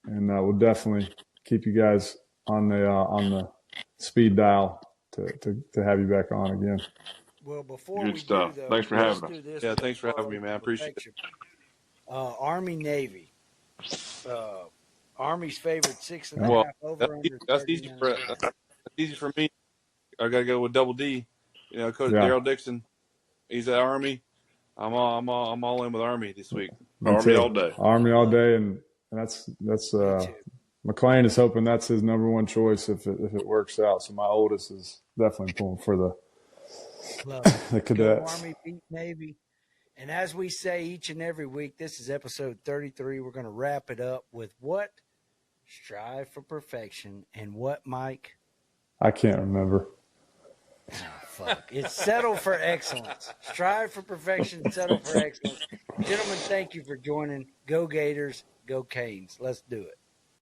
and we'll definitely keep you guys on the speed dial to have you back on again. Well, before Good we stuff. do, though, Thanks for let's having do us. this. Yeah, thanks for having me, man. I appreciate it. Army Navy. Army's favorite 6.5 over under. That's easy for me. I gotta go with Double D. Coach Daryl Dixon. He's at Army. I'm all in with Army this week. Army all day. Army all day, and that's McLean is hoping that's his number one choice if it works out. So my oldest is definitely pulling for the cadets. Army beat Navy. And as we say each and every week, this is episode 33. We're going to wrap it up with what? Strive for perfection. And what, Mike? I can't remember. Oh, fuck. It's settle for excellence. Strive for perfection, settle for excellence. Gentlemen, thank you for joining. Go Gators, go Canes. Let's do it.